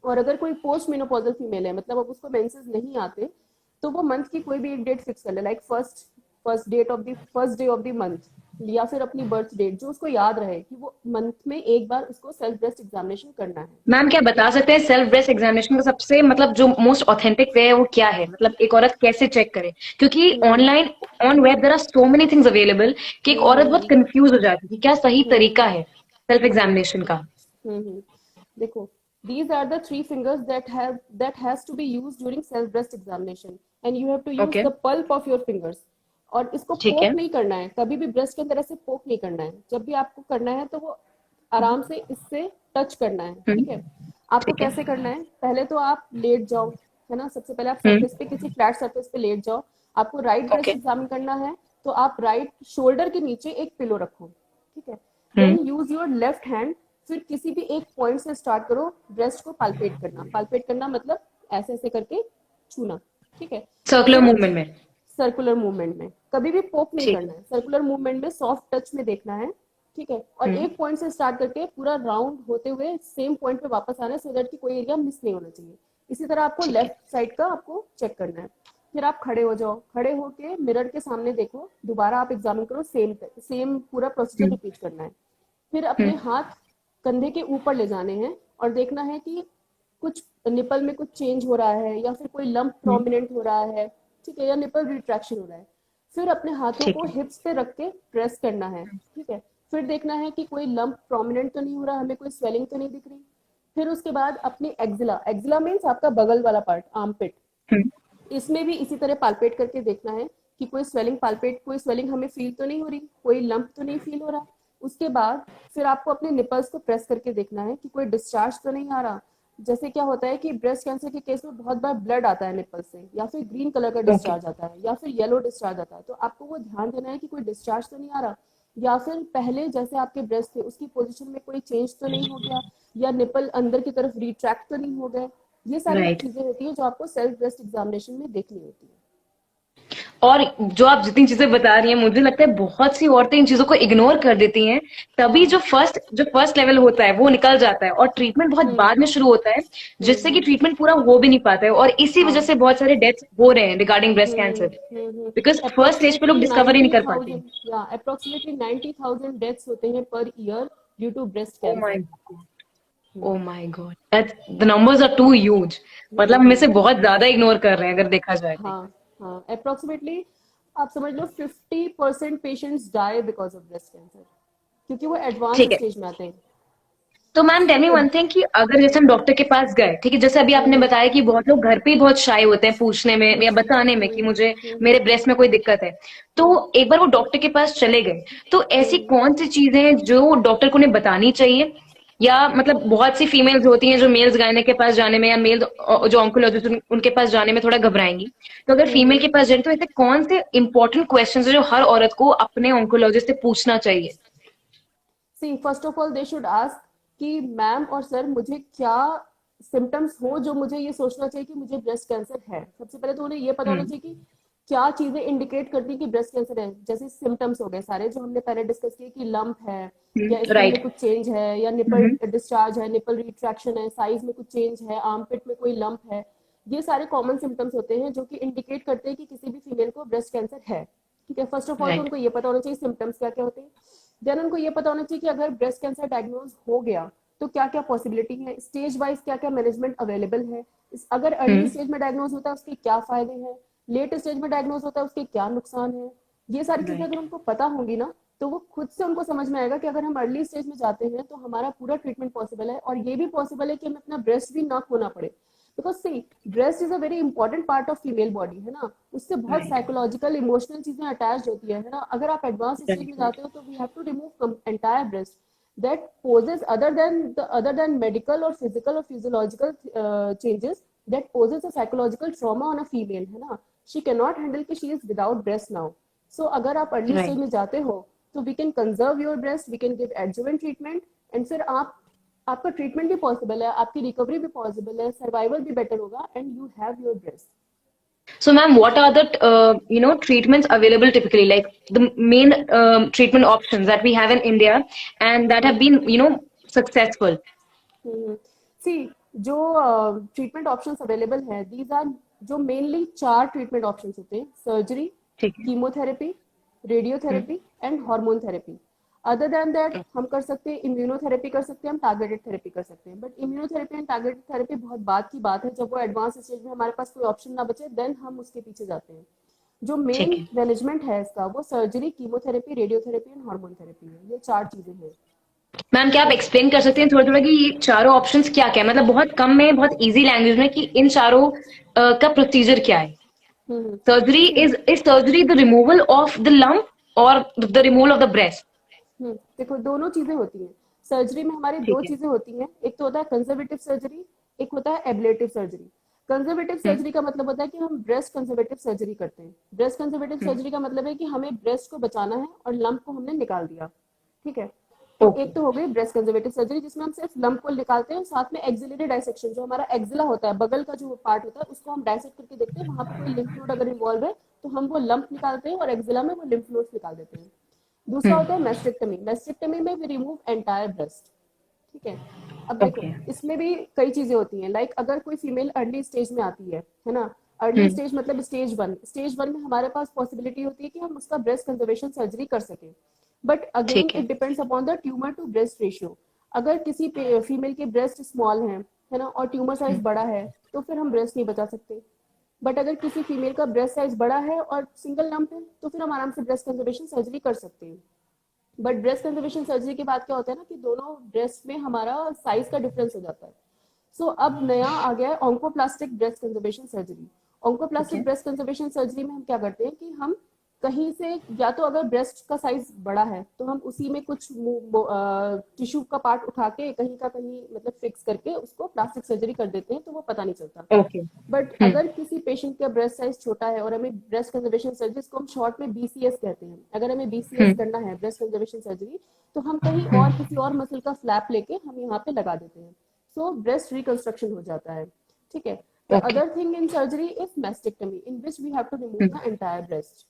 और अगर कोई पोस्ट मेनोपॉजल फीमेल है, मतलब अब उसको मेंसेस नहीं आते, तो वो मंथ की कोई भी एक डेट फिक्स कर ले, like first day of the month, या फिर अपनी बर्थ डेट जो उसको याद रहे कि वो मंथ में एक बार उसको सेल्फ ब्रेस्ट एग्जामिनेशन करना है। मैम क्या बता सकते हैं सेल्फ ब्रेस्ट एग्जामिनेशन का सबसे मतलब जो मोस्ट ऑथेंटिक वे है वो क्या है, मतलब एक औरत कैसे चेक करे, क्योंकि hmm online on web there are so many things available कि एक औरत बहुत हम्म कंफ्यूज हो जाती है कि क्या सही हम्म तरीका है सेल्फ हम्म एग्जामिनेशन का। हम्म। देखो, these are the three fingers that has to be used during self breast examination, and you have to use okay. the pulp of your fingers। और इसको ठीक पोक है। नहीं करना है, कभी भी ब्रेस्ट के अंदर ऐसे पोक नहीं करना है। जब भी आपको करना है तो वो आराम से इससे टच करना है, ठीक है। आपको ठीक है। कैसे करना है, पहले तो आप लेट जाओ, है ना। सबसे पहले आप हम्म। सरफेस पे, किसी फ्लैट सरफेस पे लेट जाओ। आपको राइट ब्रेस्ट ओके। एग्जामिन करना है, तो आप राइट शोल्डर के नीचे एक पिलो रखो, ठीक है। Hmm. Then use your left hand, फिर किसी भी एक पॉइंट से स्टार्ट करो ब्रेस्ट को पाल्पेट करना। पाल्पेट करना मतलब ऐसे ऐसे करके छूना, ठीक है। सर्कुलर फिर मूवमेंट में। सर्कुलर मूवमेंट में, कभी भी पोक नहीं ठीक करना है। है, सर्कुलर मूवमेंट में सॉफ्ट टच में देखना है, ठीक है। और हम्म। एक पॉइंट से स्टार्ट करके पूरा राउंड होते हुए सेम पॉइंट पे वापस आना है, सो दैट कि कोई एरिया मिस नहीं होना चाहिए। इसी तरह आपको ठीक है। लेफ्ट साइड का आपको चेक करना है। फिर आप खड़े हो जाओ, खड़े होके मिरर के सामने देखो, दोबारा आप एग्जामिन करो, सेम सेम पूरा प्रोसीजर हम्म। रिपीट करना है। फिर अपने हम्म। हाथ कंधे के ऊपर ले जाने हैं और देखना है कि कुछ निपल में कुछ चेंज हो रहा है, या फिर कोई लंप हम्म। प्रोमिनेंट हो रहा है, ठीक है, या निपल रिट्रैक्शन हो रहा है। फिर अपने हाथों ठीक को है। हिप्स पे रख के प्रेस करना है, ठीक है। फिर देखना है कि कोई लंप प्रोमिनेंट तो नहीं हो रहा, हमें कोई स्वेलिंग तो नहीं दिख रही। फिर उसके बाद अपनी एक्जिला, एक्जिला मीन्स आपका बगल वाला पार्ट, आर्मपिट, हम्म। इसमें भी इसी तरह पाल्पेट करके देखना है कि कोई स्वेलिंग, पाल्पेट कोई स्वेलिंग हमें फील तो नहीं हो रही, कोई लंप तो नहीं फील हो रहा। उसके बाद फिर आपको अपने निपल्स को प्रेस करके देखना है कि कोई डिस्चार्ज तो नहीं आ रहा। जैसे क्या होता है कि ब्रेस्ट कैंसर के केस में बहुत बार ब्लड आता है निपल से, या फिर ग्रीन कलर का ओके। डिस्चार्ज आता है, या फिर येलो डिस्चार्ज आता है, तो आपको वो ध्यान देना है कि कोई डिस्चार्ज तो नहीं आ रहा, या फिर पहले जैसे आपके ब्रेस्ट थे उसकी पोजीशन में कोई चेंज तो नहीं हो गया, या निपल अंदर की तरफ रिट्रैक्ट तो नहीं हो गए। ये सारी राइट। चीजें होती है जो आपको सेल्फ ब्रेस्ट एग्जामिनेशन में देखनी होती है। और जो आप जितनी चीजें बता रही हैं, मुझे लगता है बहुत सी औरतें इन चीजों को इग्नोर कर देती हैं, तभी हाँ। जो फर्स्ट लेवल होता है वो निकल जाता है और ट्रीटमेंट बहुत हम्म बाद में शुरू होता है, जिससे कि हम्म। ट्रीटमेंट पूरा हो भी नहीं पाता है, और इसी वजह हाँ। से बहुत सारे डेथ्स हो रहे हैं regarding breast cancer, because first stage पे लोग अप्रोक्सीमेटली डिस्कवर ही नहीं नाइन्टी कर पाते। थाउजेंड या अप्रोक्सीमेटली 90,000 डेथ्स होते हैं per year due to breast oh my cancer. Oh my God, that the numbers are too huge, मतलब हम में से बहुत ज्यादा इग्नोर कर रहे हैं अगर देखा जाए तो। हाँ हाँ, अप्रोक्सीमेटली आप समझ लो 50% patients die because of breast cancer. क्योंकि वो एडवांस ठीक है। स्टेज में आते हैं। तो मैम टेल मी तो वन थिंग कि अगर जैसे हम डॉक्टर के पास गए, ठीक है, जैसे अभी आपने हम्म बताया कि बहुत लोग घर पे ही बहुत शाय होते हैं पूछने में या बताने में कि मुझे मेरे हम्म ब्रेस्ट में कोई दिक्कत है। तो हम्म एक बार वो डॉक्टर के पास चले गए, तो ऐसी हम्म कौन सी चीजें हैं जो डॉक्टर को उन्हें बतानी चाहिए? या मतलब बहुत सी फीमेल्स होती हैं जो मेल्स गायने के पास जाने में या मेल जो ऑन्कोलॉजिस्ट उनके पास जाने में थोड़ा घबराएंगी। तो अगर फीमेल हम्म के पास जाए तो ऐसे कौन से इंपॉर्टेंट क्वेश्चंस है जो हर औरत को अपने ऑन्कोलॉजिस्ट से पूछना चाहिए? See first of all they should ask कि मैम और सर मुझे क्या सिम्टम्स हो जो मुझे ये सोचना चाहिए कि मुझे ब्रेस्ट कैंसर है। सबसे पहले तो उन्हें ये पता होना हम्म। चाहिए कि क्या चीजें इंडिकेट करती हैं कि ब्रेस्ट कैंसर है। जैसे सिम्टम्स हो गए सारे जो हमने पहले डिस्कस किए कि लंप है या स्किन में राइट। कुछ चेंज है या निपल डिस्चार्ज है, निपल रिट्रैक्शन है, साइज में कुछ चेंज है, आर्मपिट में कोई लंप है। ये सारे कॉमन सिम्टम्स होते हैं जो कि इंडिकेट करते हैं कि किसी भी फीमेल को ब्रेस्ट कैंसर है। ठीक है, फर्स्ट ऑफ ऑल तो राइट। उनको ये पता होना चाहिए सिम्टम्स क्या क्या होते हैं। देन उनको ये पता होना चाहिए कि अगर ब्रेस्ट कैंसर डायग्नोज हो गया तो क्या क्या पॉसिबिलिटी है, स्टेज वाइज क्या क्या मैनेजमेंट अवेलेबल है। अगर अर्ली हम्म। स्टेज में डायग्नोज होता है उसके क्या फायदे हैं, लेट स्टेज में डायग्नोज होता है उसके क्या नुकसान है। ये सारी चीजें राइट। अगर उनको पता होंगी ना तो वो खुद से उनको समझ में आएगा कि अगर हम अर्ली स्टेज में जाते हैं तो हमारा पूरा ट्रीटमेंट पॉसिबल है। और ये भी पॉसिबल है कि हमें अपना ब्रेस्ट भी ना खोना पड़े। Because she breast is a very important part of female body, है ना। उससे बहुत राइट। साइकोलॉजिकल इमोशनल चीजें अटैच होती है ना। अगर आप एडवांस स्टेज में राइट। जाते हो तो we have to remove entire breast that poses other than medical or physical or physiological changes, that poses a psychological trauma on a female, है ना। she cannot handle कि she is without breast now. so अगर आप early stage right. में जाते हो तो we can conserve your breast, we can give adjuvant treatment and फिर आप आपका ट्रीटमेंट भी पॉसिबल है, आपकी रिकवरी भी पॉसिबल है, सर्वाइवल भी बेटर होगा and you have your breast. So, ma'am, what are the treatments available typically, like the main treatment options that we have in India and that have been successful? सी जो treatment options available है these are जो mainly चार treatment options होते हैं: surgery, ठीक है। Chemotherapy, hmm. Radiotherapy and hormone therapy. Other than that हम कर सकते हैं इम्यूनोथेरेपी कर सकते हैं, हम टारगेटेड थेरेपी कर सकते हैं। But immunotherapy and targeted therapy बहुत बात की बात है, जब वो एडवांस स्टेज में हमारे पास कोई ऑप्शन ना बचे देन हम उसके पीछे जाते हैं। जो ठीक मेन है। मैनेजमेंट है इसका वो surgery, chemotherapy, radiotherapy and hormone therapy है। ये चार चीजें हैं। मैम, क्या आप एक्सप्लेन कर सकते हैं थोड़ा थोड़ा कि ये चारों ऑप्शंस क्या क्या है, मतलब बहुत कम में, बहुत इजी लैंग्वेज में, कि इन चारों का प्रोसीजर क्या है? Surgery see is surgery the removal of the lump और the removal of the breast? देखो दोनों चीजें होती हैं। सर्जरी में हमारी दो ठीक है। चीजें होती हैं, एक तो होता है कंजर्वेटिव सर्जरी, एक होता है एब्लेटिव सर्जरी। कंजर्वेटिव हम्म। सर्जरी का मतलब होता है कि हम ब्रेस्ट कंजर्वेटिव सर्जरी करते हैं। ब्रेस्ट कंजर्वेटिव हम्म। सर्जरी का मतलब है कि हमें ब्रेस्ट को बचाना है और लंप को हमने निकाल दिया। ठीक है, तो ओके। एक तो हो गई ब्रेस्ट कंजर्वेटिव सर्जरी जिसमें हम सिर्फ लंप को निकालते हैं और साथ में एक्सिलरी डाइसेक्शन, जो हमारा एक्सिला होता है, बगल का जो पार्ट होता है, उसको हम डाइसेक्ट करके देखते हैं वहां पे कोई लिम्फ नोड अगर इन्वॉल्व है तो हम वो लंप निकालते हैं और एक्सिला में वो लिम्फ नोड्स निकाल देते हैं। दूसरा होता है हम्म। मेस्टेक्टमी। मेस्टेक्टमी में वी रिमूव एंटायर ब्रेस्ट। ठीक है, अब देखो ओके। इसमें भी कई चीजें होती हैं। लाइक अगर कोई फीमेल अर्ली स्टेज में आती है ना। Early hmm. स्टेज मतलब स्टेज वन में हमारे पास पॉसिबिलिटी होती है कि हम उसका ब्रेस्ट कंजर्वेशन सर्जरी कर सकें। बट अगेन ठीक है। It depends upon the tumour to breast ratio. अगर किसी फीमेल के ब्रेस्ट स्मॉल है ना, और ट्यूमर साइज बड़ा है तो फिर हम ब्रेस्ट नहीं बचा सकते। बट अगर किसी फीमेल का ब्रेस्ट साइज बड़ा है और सिंगल लंप है तो फिर हम आराम से ब्रेस्ट कंजर्वेशन सर्जरी कर सकते हैं। बट ब्रेस्ट कंजर्वेशन सर्जरी के बाद क्या होता है ना कि दोनों ब्रेस्ट में हमारा साइज का डिफरेंस हो जाता है। अब नया आ गया है ऑन्कोप्लास्टिक ब्रेस्ट कंजर्वेशन सर्जरी। ठीक ऑन्कोप्लास्टिक है। ब्रेस्ट कंजर्वेशन सर्जरी में हम क्या करते हैं कि हम कहीं से, या तो अगर ब्रेस्ट का साइज बड़ा है तो हम उसी में कुछ टिश्यू का पार्ट उठा के कहीं का कहीं मतलब फिक्स करके उसको प्लास्टिक सर्जरी कर देते हैं तो वो पता नहीं चलता। ओके। बट अगर किसी पेशेंट का ब्रेस्ट साइज छोटा है और हमें ब्रेस्ट कंजर्वेशन सर्जरी, जिसको हम शॉर्ट में बीसीएस कहते हैं, अगर हमें बीसीएस हम्म। करना है ब्रेस्ट कंजर्वेशन सर्जरी तो हम कहीं और हम्म। किसी और मसल का फ्लैप लेके हम यहाँ पे लगा देते हैं। ब्रेस्ट रिकंस्ट्रक्शन हो जाता है। ठीक है, the okay. Other thing in surgery is mastectomy in which we have to remove the entire breast.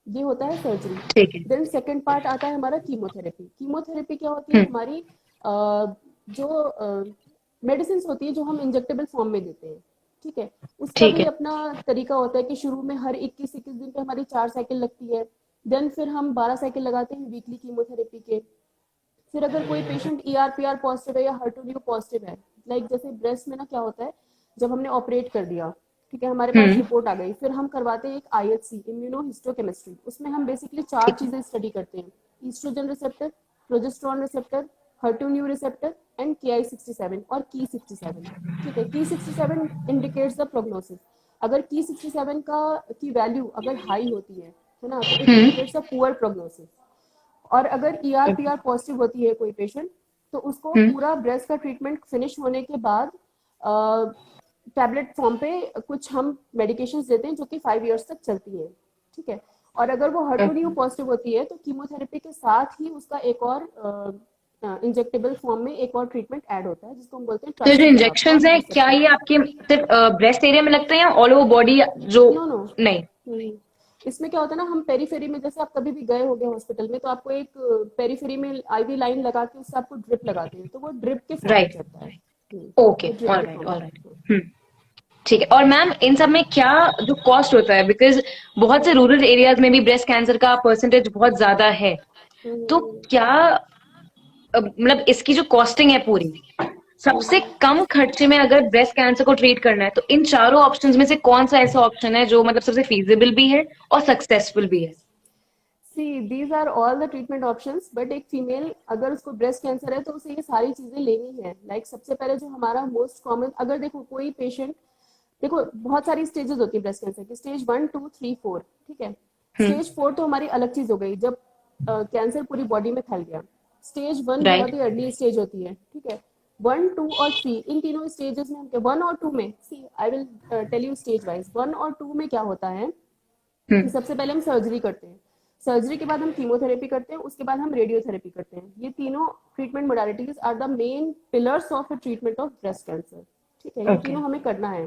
ये होता है सर्जरी। ठीक है। देन सेकेंड पार्ट आता है हमारा कीमोथेरेपी। कीमोथेरेपी क्या होती है? हम्म। हमारी जो मेडिसिन होती है जो हम इंजेक्टेबल फॉर्म में देते हैं। ठीक है, उसका ठीक भी है। अपना तरीका होता है कि शुरू में हर 21-21 दिन पे हमारी 4 साइकिल लगती है। देन फिर हम 12 साइकिल लगाते हैं वीकली कीमोथेरेपी के। फिर अगर कोई पेशेंट ER-PR पॉजिटिव है या HER2 पॉजिटिव है, लाइक जैसे ब्रेस्ट में ना क्या होता है, जब हमने ऑपरेट कर दिया, ठीक है, हमारे पास हम्म। रिपोर्ट आ गई, फिर हम करवाते हैं एक IHC, इम्यूनो हिस्टोकेमिस्ट्री। उसमें हम बेसिकली 4 ठीक है। चीजें स्टडी करते हैं: oestrogen receptor, progesterone receptor, HER2 receptor and Ki67 और Ki67। ठीक है, Ki67 इंडिकेट्स द प्रोग्नोसिस। अगर Ki67 की वैल्यू अगर हाई होती है ना, तो it indicates a poor prognosis. और अगर ER-PR पॉजिटिव होती है कोई पेशेंट, तो उसको पूरा ब्रेस्ट का ट्रीटमेंट फिनिश होने के बाद टैबलेट फॉर्म पे कुछ हम मेडिकेशंस देते हैं जो कि 5 इयर्स तक चलती है। ठीक है, और अगर वो HER2 पॉजिटिव होती है तो कीमोथेरेपी के साथ ही उसका एक और इंजेक्टेबल फॉर्म में एक और ट्रीटमेंट ऐड होता है जिसको हम बोलते हैं तो जो ट्रास्टेजराब इंजेक्शन और है क्या ये आपके सिर्फ ब्रेस्ट एरिया में लगते हैं या ऑल ओवर बॉडी जो नो नो। नहीं? इसमें क्या होता है ना, हम पेरीफेरी में, जैसे आप कभी भी गए होंगे हॉस्पिटल में, तो आपको एक पेरीफेरी में IV लाइन लगा के उससे आपको ड्रिप लगाते हैं, तो वो ड्रिप के फॉर्म में राइट, चलता है। ओके, वो ड्रिप के ऑलराइट, फॉर्म ऑलराइट। में। ठीक है। और मैम इन सब में क्या जो कॉस्ट होता है, बिकॉज बहुत से रूरल एरियाज में भी ब्रेस्ट कैंसर का परसेंटेज बहुत ज्यादा है, तो क्या मतलब इसकी जो कॉस्टिंग है पूरी, सबसे कम खर्चे में अगर ब्रेस्ट कैंसर को ट्रीट करना है तो इन चारों ऑप्शंस में से कौन सा ऐसा ऑप्शन है जो मतलब सबसे फीजिबल भी है और सक्सेसफुल भी है? See these are all the treatment options, but एक फीमेल अगर उसको ब्रेस्ट कैंसर है तो उसे ये सारी चीजें लेनी है। लाइक सबसे पहले जो हमारा मोस्ट कॉमन, अगर देखो कोई पेशेंट, देखो बहुत सारी स्टेजेस होती है ब्रेस्ट कैंसर की, स्टेज 1, 2, 3, 4। ठीक है, स्टेज 4 तो हमारी अलग चीज हो गई, जब कैंसर पूरी बॉडी में फैल गया। स्टेज 1 बहुत राइट। ही अर्ली स्टेज होती है। ठीक है, 1, 2 और 3, इन तीनों स्टेजेस में हम 1 और 2 में, see I will tell you stage wise. 1 और 2 में क्या होता है कि सबसे पहले हम सर्जरी करते हैं, सर्जरी के बाद हम कीमोथेरेपी करते हैं, उसके बाद हम रेडियोथेरेपी करते हैं। ये तीनों treatment modalities are the main pillars of the treatment of breast cancer. ठीक है, ये ओके। तीनों हमें करना है।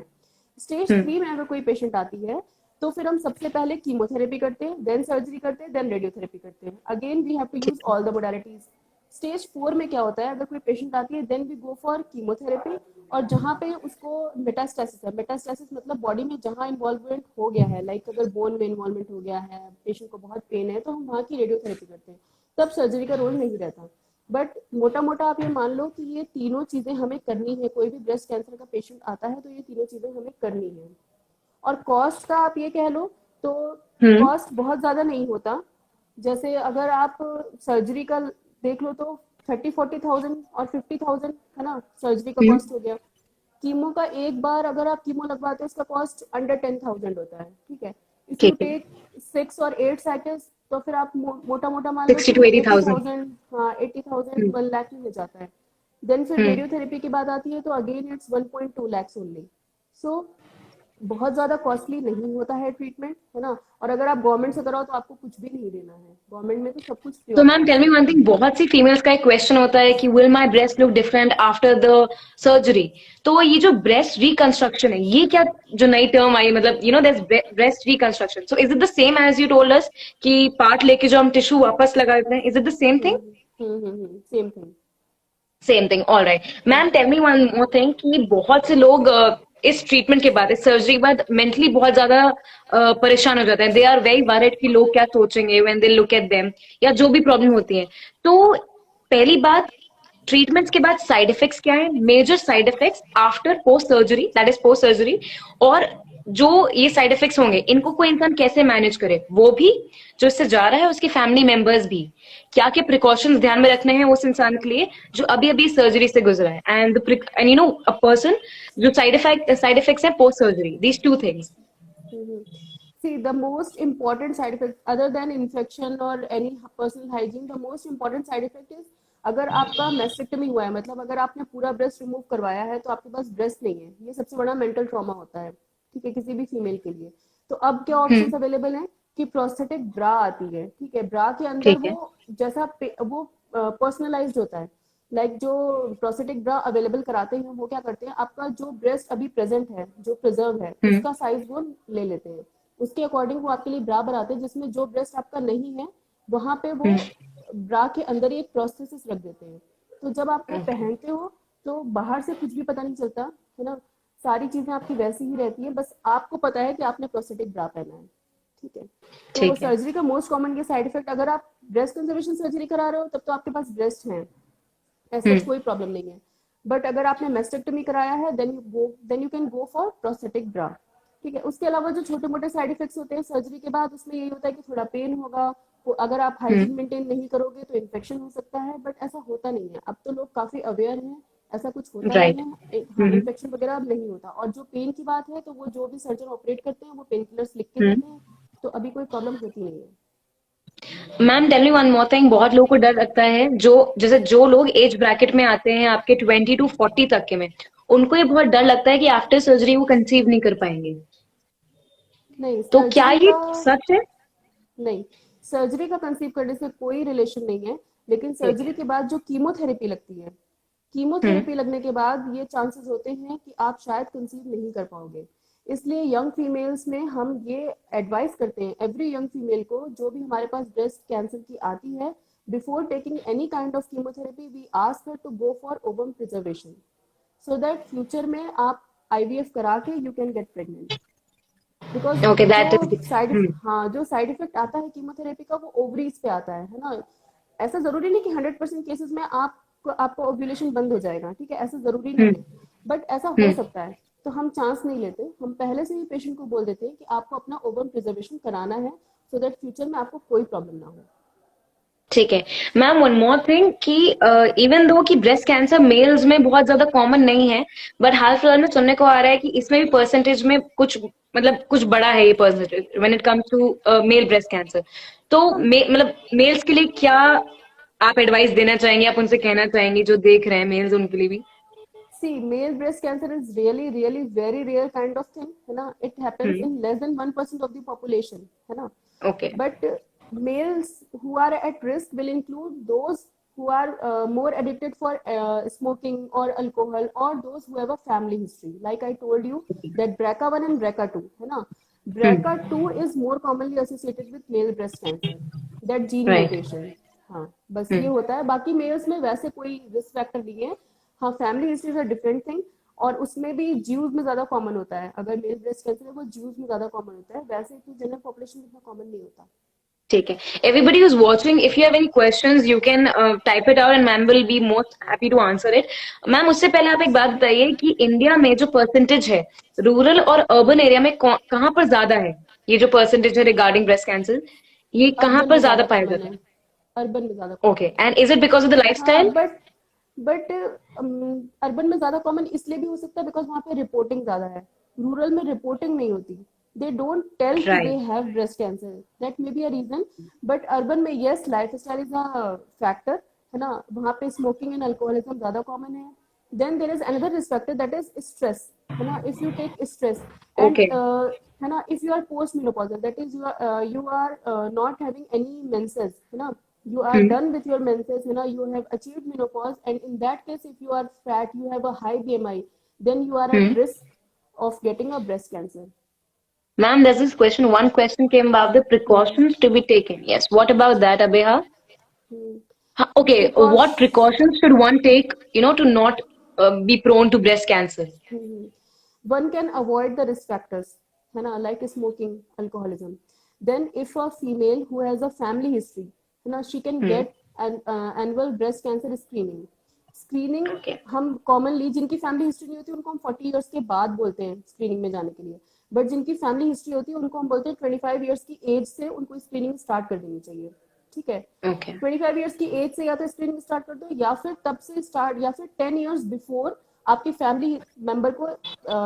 स्टेज 3 में अगर कोई पेशेंट आती है तो फिर हम सबसे पहले कीमोथेरेपी करते हैं, देन सर्जरी करते हैं, देन रेडियोथेरेपी करते हैं। Again we have to use all the modalities. Stage 4 में क्या होता है, अगर कोई पेशेंट आती है then we go for chemotherapy, और जहाँ पे उसको मेटास्टेसिस है, मेटास्टेसिस मतलब बॉडी में जहाँ इन्वॉल्वमेंट हो गया है, लाइक अगर बोन में इन्वॉल्वमेंट हो गया है, पेशेंट को बहुत पेन है, तो हम वहाँ की रेडियोथेरेपी करते हैं। तब सर्जरी का रोल नहीं रहता। बट मोटा मोटा आप ये मान लो कि ये तीनों चीजें हमें करनी है। कोई भी ब्रेस्ट कैंसर का पेशेंट आता है तो ये तीनों चीजें हमें करनी है। और कॉस्ट का आप ये कह लो तो कॉस्ट बहुत ज्यादा नहीं होता। जैसे अगर आप सर्जरी का देख लो तो 30-40,000 और 50,000 है ना, सर्जरी का कॉस्ट हो गया। कीमो का एक बार अगर आप कीमो लगवाते हो उसका कॉस्ट अंडर 10,000 होता है। ठीक है, इफ यू ठीक है। टेक 6 और 8 साइकिल्स तो फिर आप मोटा मोटा मान लो 60 कि to 80,000। 80,000, हाँ 80,000 1 लाख में हो जाता है। देन फिर रेडियोथेरेपी की बात आती है तो अगेन इट्स 1.2 lakhs ओनली। सो बहुत ज्यादा कॉस्टली नहीं होता है ट्रीटमेंट, है ना। और अगर आप गवर्नमेंट से कराओ तो आपको कुछ भी नहीं देना है, गवर्नमेंट में तो सब कुछ फ्री तो off ma'am tell cost me है। वन थिंग, बहुत सी फीमेल्स का एक क्वेश्चन होता है कि will my breast look different after the surgery? तो ये जो ब्रेस्ट रिकंस्ट्रक्शन है, ये क्या जो नई टर्म आई, मतलब you know that's breast reconstruction, so is it the same as you told us कि पार्ट लेके जो हम टिश्यू वापस लगा देते हैं, is it the same thing? Same thing. Same thing, all right. Ma'am tell me one more thing कि बहुत से लोग इस ट्रीटमेंट के बाद, इस सर्जरी के बाद मेंटली बहुत ज्यादा परेशान हो जाते हैं। दे आर वेरी वरिड कि लोग क्या सोचेंगे when they look at them, या जो भी प्रॉब्लम होती है। तो पहली बात, ट्रीटमेंट्स के बाद साइड इफेक्ट्स क्या है, major side effects after post surgery, that is post surgery, और जो ये साइड इफेक्ट्स होंगे इनको कोई इंसान कैसे मैनेज करे, वो भी जो इससे जा रहा है उसके फैमिली मेंबर्स भी, क्या क्या प्रिकॉशंस ध्यान में रखने हैं उस इंसान के लिए जो अभी अभी सर्जरी से गुजरा है, and you know a person जो साइड इफेक्ट्स है post surgery, these two things. See, the most important side effect other than infection or any personal hygiene, the most important side effect is अगर आपका mastectomy हुआ है, मतलब अगर आपने पूरा ब्रेस्ट रिमूव करवाया है तो आपके पास ब्रेस्ट नहीं है, ये सबसे बड़ा मेंटल ट्रॉमा होता है। ठीक है, किसी भी फीमेल के लिए। तो अब क्या ऑप्शंस अवेलेबल हैं कि प्रोस्थेटिक ब्रा आती है। ठीक है, ब्रा के अंदर ठीक है। वो जैसा वो पर्सनलाइज्ड होता है। लाइक जो प्रोस्थेटिक ब्रा अवेलेबल कराते हैं वो क्या करते हैं, आपका जो ब्रेस्ट अभी प्रेजेंट है, जो प्रिजर्व है, उसका साइज वो ले लेते हैं। उसके अकॉर्डिंग वो आपके लिए ब्रा बनाते हैं, जिसमें जो ब्रेस्ट आपका नहीं है वहां पे वो ब्रा के अंदर ही एक प्रोस्थेसिस रख देते हैं। तो जब आप वो पहनते हो तो बाहर से कुछ भी पता नहीं चलता, है ना। सारी चीजें आपकी वैसी ही रहती है, बस आपको पता है कि आपने प्रोस्थेटिक ब्रा पहना है। ठीक है, तो सर्जरी का मोस्ट कॉमन ये साइड इफेक्ट, अगर आप ब्रेस्ट कंजर्वेशन सर्जरी करा रहे हो तब तो आपके पास ब्रेस्ट है, ऐसा कोई प्रॉब्लम नहीं है। बट अगर आपने मेस्टेक्टमी कराया है then you can go for prosthetic bra. ठीक है, उसके अलावा जो छोटे मोटे साइड इफेक्ट्स होते हैं सर्जरी के बाद, उसमें यही होता है कि थोड़ा पेन होगा, अगर आप हाइजीन मेंटेन नहीं करोगे तो इन्फेक्शन हो सकता है, बट ऐसा होता नहीं है। अब तो लोग काफी अवेयर हैं, ऐसा कुछ होता नहीं राइट। है। हाँ, इन्फेक्शन वगैरह अब नहीं होता। और जो पेन की बात है, तो वो जो भी सर्जन ऑपरेट करते हैं वो पेन किलर्स लिख के देते हैं, तो अभी कोई प्रॉब्लम होती नहीं है। Ma'am tell me one more thing, बहुत लोगों को डर लगता है, जो जैसे जो लोग एज ब्रैकेट में आते हैं आपके 20 to 40 तक के में, उनको ये बहुत डर लगता है कि आफ्टर सर्जरी वो कंसीव नहीं कर पाएंगे। नहीं, तो क्या सर्जरी ये का सच है? नहीं, सर्जरी का कंसीव करने से कोई रिलेशन नहीं है। लेकिन सर्जरी के बाद जो कीमोथेरेपी लगती है, हम्म। कीमोथेरेपी लगने के बाद ये चांसेस होते हैं कि आप शायद कंसीव नहीं कर पाओगे। इसलिए यंग फीमेल्स में हम ये एडवाइस करते हैं एवरी यंग फीमेल को, जो भी हमारे पास ब्रेस्ट कैंसर की आती है, before taking any kind of chemotherapy we ask her to go for ovum preservation, so that future में आप आईवीएफ करा के you can get pregnant. Because okay, जो दैट इज। साइड हाँ, जो साइड इफेक्ट आता है कीमोथेरेपी का, वो ओवरीज पे आता है ना। ऐसा जरूरी नहीं कि 100% केसेस में आपको ओव्यूलेशन बंद हो जाएगा, ठीक है, ऐसा जरूरी नहीं है, बट ऐसा हो सकता है। तो हम चांस नहीं लेते, हम पहले से ही पेशेंट को बोल देते हैं कि आपको अपना ओवम प्रिजर्वेशन कराना है, सो दैट फ्यूचर में आपको कोई प्रॉब्लम ना हो। ठीक है। मैम वन मोर थिंग कि इवन दो कि ब्रेस्ट कैंसर मेल्स में बहुत ज्यादा कॉमन नहीं है, बट हाल फिलहाल में सुनने को आ रहा है कि इसमें भी परसेंटेज में कुछ मतलब कुछ बड़ा है ये percentage when it comes to male breast cancer. तो हाँ, मतलब मेल्स के लिए क्या आप एडवाइस देना चाहेंगे, आप उनसे कहना चाहेंगे जो देख रहे हैं मेल्स, उनके लिए भी? See male breast cancer is really really very rare kind of thing, है ना। It happens hmm. In less than 1% of the population, है ना। Okay. But males who are at risk will include those who are more addicted for smoking or alcohol, or those who have a family history. Like I told you that BRCA1 and BRCA2, है ना, BRCA2 is more commonly associated with male breast cancer, that gene right. mutation। हाँ, बस ये होता है, बाकी mails में वैसे कोई रिस्क फैक्टर नहीं है। हाँ, family history is a different thing, और उसमें भी ज्यूज में ज्यादा कॉमन होता है। अगर मेल ब्रेस्ट कैंसर है वो ज्यूज में ज्यादा कॉमन होता है, वैसे तो जनरल पॉपुलेशन में इतना कॉमन नहीं होता। ठीक है। Everybody who's watching, if you have any questions, you can type it out and ma'am will be most happy to answer it. Ma'am उससे पहले आप एक बात बताइए कि इंडिया में जो परसेंटेज है रूरल और अर्बन एरिया में कहाँ पर ज्यादा है, ये जो परसेंटेज है रिगार्डिंग ब्रेस्ट कैंसर, ये कहाँ अर्बन पर में ज्यादा ज्यादा पाया कॉमन जाता है, है? अर्बन में ज्यादा कॉमन ओके, है। And is it because of the हाँ, लाइफस्टाइल? बट अर्बन में ज्यादा कॉमन इसलिए भी हो सकता है बिकॉज वहाँ पे रिपोर्टिंग ज्यादा है। रूरल में रिपोर्टिंग नहीं होती, दे डोंट टेल कि they right. Have breast cancer, that may be a reason. But urban में yes, lifestyle is a factor, है ना। वहाँ पे स्मोकिंग एंड अल्कोहलिज्म ज्यादा कॉमन है। Then there is another risk factor, that is stress, है ना। If you take stress and okay. है ना, if you are post menopausal, that is you are not having any menses, है ना, you are done with your menses, you know, you have achieved menopause, and in that case if you are fat, you have a high BMI, then you are at risk of getting a breast cancer. Ma'am, there's this question. One question came about the precautions to be taken. Yes. What about that, Abeha? Hmm. Okay. What Precaution. precautions should one take, to not be prone to breast cancer? Hmm. One can avoid the risk factors, है ना, like smoking, alcoholism. Then if a female who has a family history, है ना, she can Hmm. get an annual breast cancer screening. Screening Okay. हम commonly, जिनकी family history नहीं होती उनको हम 40 इयर्स के बाद बोलते हैं स्क्रीनिंग में जाने के लिए, बट जिनकी फैमिली हिस्ट्री होती है उनको हम बोलते हैं 25 इयर्स की एज से उनको स्क्रीनिंग स्टार्ट कर देनी चाहिए, ठीक है। Okay. 25 इयर्स की एज से या तो स्क्रीनिंग स्टार्ट कर दो, या फिर तब से स्टार्ट, या फिर 10 इयर्स बिफोर आपकी फैमिली मेंबर को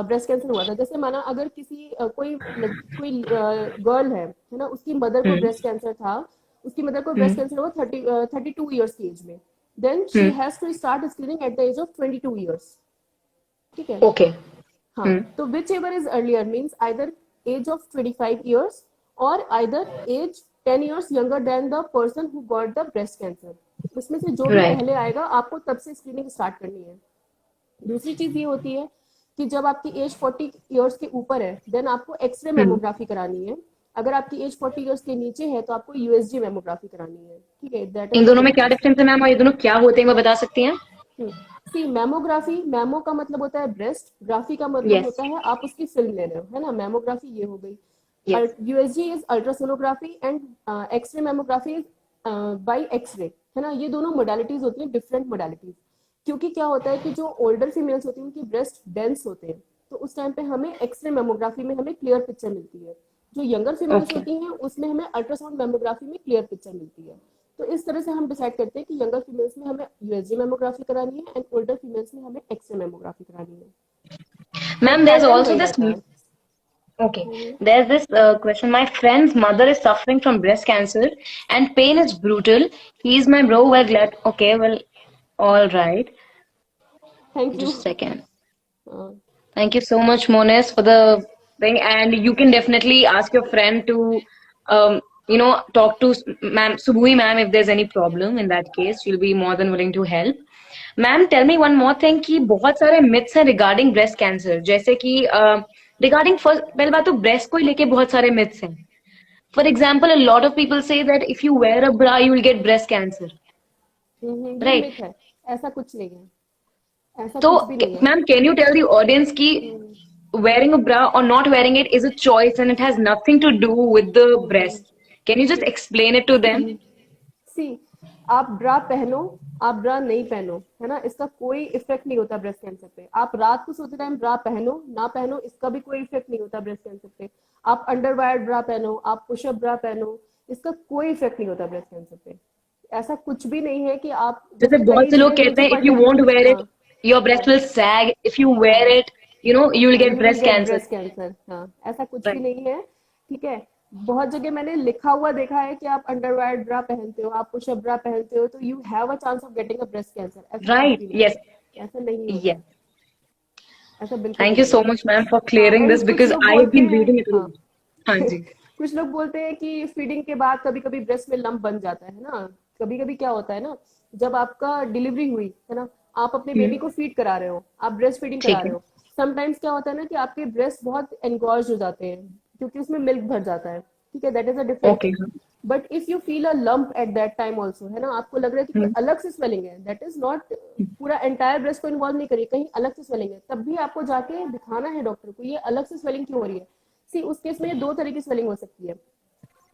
ब्रेस्ट कैंसर हुआ था। जैसे माना अगर किसी कोई गर्ल है ना, उसकी मदर को Hmm. ब्रेस्ट कैंसर था, उसकी मदर को ब्रेस्ट Hmm. कैंसर हुआ 32 ईयर्स की एज में, then she Hmm. Has to start screening at the age of 22 years, ठीक है। Okay. हाँ, Hmm. तो whichever is earlier means either age of 25 years और either age 10 years younger than the person who got the breast cancer, उसमें से जो भी Right. पहले आएगा आपको तब से स्क्रीनिंग स्टार्ट करनी है। दूसरी चीज ये होती है कि जब आपकी एज 40 इयर्स के ऊपर है, देन आपको एक्सरे Hmm. मेमोग्राफी करानी है। अगर आपकी एज 40 इयर्स के नीचे है तो आपको यूएसजी मेमोग्राफी करानी है, ठीक है, दैट इज इन द दोनों में क्या डिफरेंस। डिफरेंस है मैम, और ये दोनों क्या होते हैं, वो बता सकती हैं? सी मेमोग्राफी, मेमो का मतलब होता है ब्रेस्ट, ग्राफी का मतलब Yes. होता है आप उसकी फिल्म ले रहे हो, है ना। मेमोग्राफी ये हो गई। Yes. USG is ultrasonography and X-ray mammography is by X-ray, है ना। ये दोनों मोडालिटीज होती हैं, डिफरेंट मोडालिटीज। क्योंकि क्या होता है कि जो ओल्डर फीमेल्स होती हैं उनकी ब्रेस्ट डेंस होते हैं, तो उस टाइम पे हमें एक्सरे मेमोग्राफी में हमें क्लियर पिक्चर मिलती है। जो यंगर फीमेल्स Okay. होती हैं उसमें हमें अल्ट्रासाउंड मेमोग्राफी में क्लियर पिक्चर मिलती है। तो इस तरह से हम डिसाइड करते हैं कि यंगर फीमेल्स में हमें यूएसजी मेमोग्राफी करानी है एंड ओल्डर फीमेल्स में हमें एक्सरे मेमोग्राफी करानी है, but Ma'am, there's pattern also वही this. रहता है। Okay, there's this question. My friend's mother is suffering from breast cancer and pain is brutal. He's my bro. We're glad. Okay, well, all right. Thank you. Just a second. Thank you so much, Monis, for the thing. And you can definitely ask your friend to, talk to ma'am, Subui ma'am if there's any problem. In that case, she'll be more than willing to help. Ma'am, tell me one more thing कि बहुत सारे myths हैं regarding breast cancer. जैसे कि regarding first पहले बात तो breast को ही लेके बहुत सारे myths हैं. For example, a lot of people say that if you wear a bra, you will get breast cancer, ये right? मिथ है, ऐसा कुछ नहीं है, ऐसा So, कुछ भी नहीं है। ma'am, can you tell the audience कि wearing a bra or not wearing it is a choice and it has nothing to do with the breast? Can you just explain it to them? सी, आप ब्रा पहनो, आप ब्रा नहीं पहनो, है ना, इसका कोई इफेक्ट नहीं होता ब्रेस्ट कैंसर पे। आप रात को सोते टाइम ब्रा पहनो ना पहनो, इसका भी कोई इफेक्ट नहीं होता ब्रेस्ट कैंसर पे। आप अंडरवायर्ड ब्रा पहनो, आप पुशअप ब्रा पहनो, इसका कोई इफेक्ट नहीं होता ब्रेस्ट कैंसर पे। ऐसा कुछ भी नहीं है कि आप जैसे जैसे बहुत कई से लोग जगह कहते मुझे हैं if you पढ़ने, won't wear it, हाँ your breast हाँ will sag. If you wear हाँ it, you will get you will breast get cancer. Breast cancer. हाँ, ऐसा कुछ भी Right. नहीं है, ठीक है। बहुत जगह मैंने लिखा हुआ देखा है कि आप अंडरवायर्ड ब्रा पहनते हो, आप पुशअप ब्रा पहनते हो तो you have a chance of getting a breast cancer. ऐसा कुछ Right. भी नहीं Yes. है, ऐसा नहीं होता Yes. है, ऐसा बिल्कुल Thank भी you नहीं so है। much, ma'am, for हाँ, clearing this एंड कुछ because लोग I have बोलते been हैं, reading it a हाँ lot. हाँ जी. कुछ लोग बोलते हैं कि फीडिंग के बाद कभी कभी ब्रेस्ट में लंप बन जाता है ना। कभी कभी क्या होता है ना, जब आपका डिलीवरी हुई है ना, आप अपने बेबी को फीड करा रहे हो, आप ब्रेस्ट फीडिंग करा ठीक रहे है. हो, समटाइम्स क्या होता है ना कि आपके ब्रेस्ट बहुत एनगॉर्ज हो जाते हैं क्योंकि उसमें मिल्क भर जाता है, ठीक है, that is a different Okay. Thing. But if you feel a lump at that time also, है ना, आपको लग रहा है कि कोई अलग से स्वेलिंग है, दैट इज नॉट पूरा एंटायर ब्रेस्ट को इन्वॉल्व नहीं करिए, कहीं अलग से स्वेलिंग है, तब भी आपको जाके दिखाना है डॉक्टर को ये अलग से स्वेलिंग क्यों हो रही है। सी, उस केस में दो तरह की स्वेलिंग हो सकती है।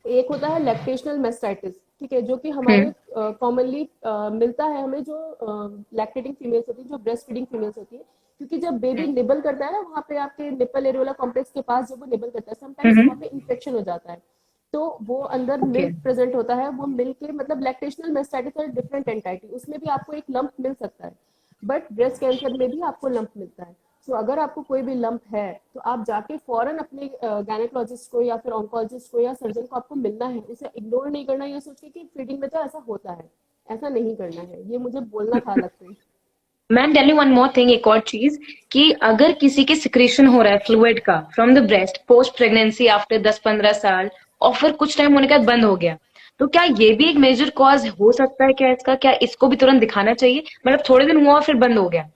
एक होता है लैक्टेशनल मेस्टाइटिस, ठीक है, जो कि हमारे कॉमनली मिलता है हमें जो लैक्टेटिंग फीमेल्स होती है, जो ब्रेस्ट फीडिंग फीमेल्स होती है, क्योंकि जब बेबी निबल करता है ना, वहाँ पे आपके निपल एरियोला कॉम्प्लेक्स के पास जब वो निबल करता है, समटाइम्स वहाँ पे इन्फेक्शन हो जाता है, तो वो अंदर Okay. मिल्क प्रेजेंट होता है, वो मिल्क के मतलब लैक्टेशनल मेस्टाइटिस और डिफरेंट एंटाइटी, उसमें भी आपको एक लंप मिल सकता है, बट ब्रेस्ट कैंसर में भी आपको लंप मिलता है। सो अगर आपको कोई भी लंप है तो आप जाके फौरन अपने गायनेकोलॉजिस्ट को या फिर ऑन्कोलॉजिस्ट को या सर्जन को आपको मिलना है, उसे इग्नोर नहीं करना ये सोच के कि फीडिंग में तो ऐसा होता है, ऐसा नहीं करना है, ये मुझे बोलना था अलग से। Ma'am tell me one more thing, एक और चीज कि अगर किसी के सिक्रेशन हो रहा है फ्लूइड का from the breast post pregnancy after 10-15 साल और फिर कुछ टाइम होने के बाद बंद हो गया, तो क्या ये भी एक मेजर कॉज हो सकता है क्या इसका? क्या इसको भी तुरंत दिखाना चाहिए? मतलब थोड़े दिन हुआ फिर बंद हो गया,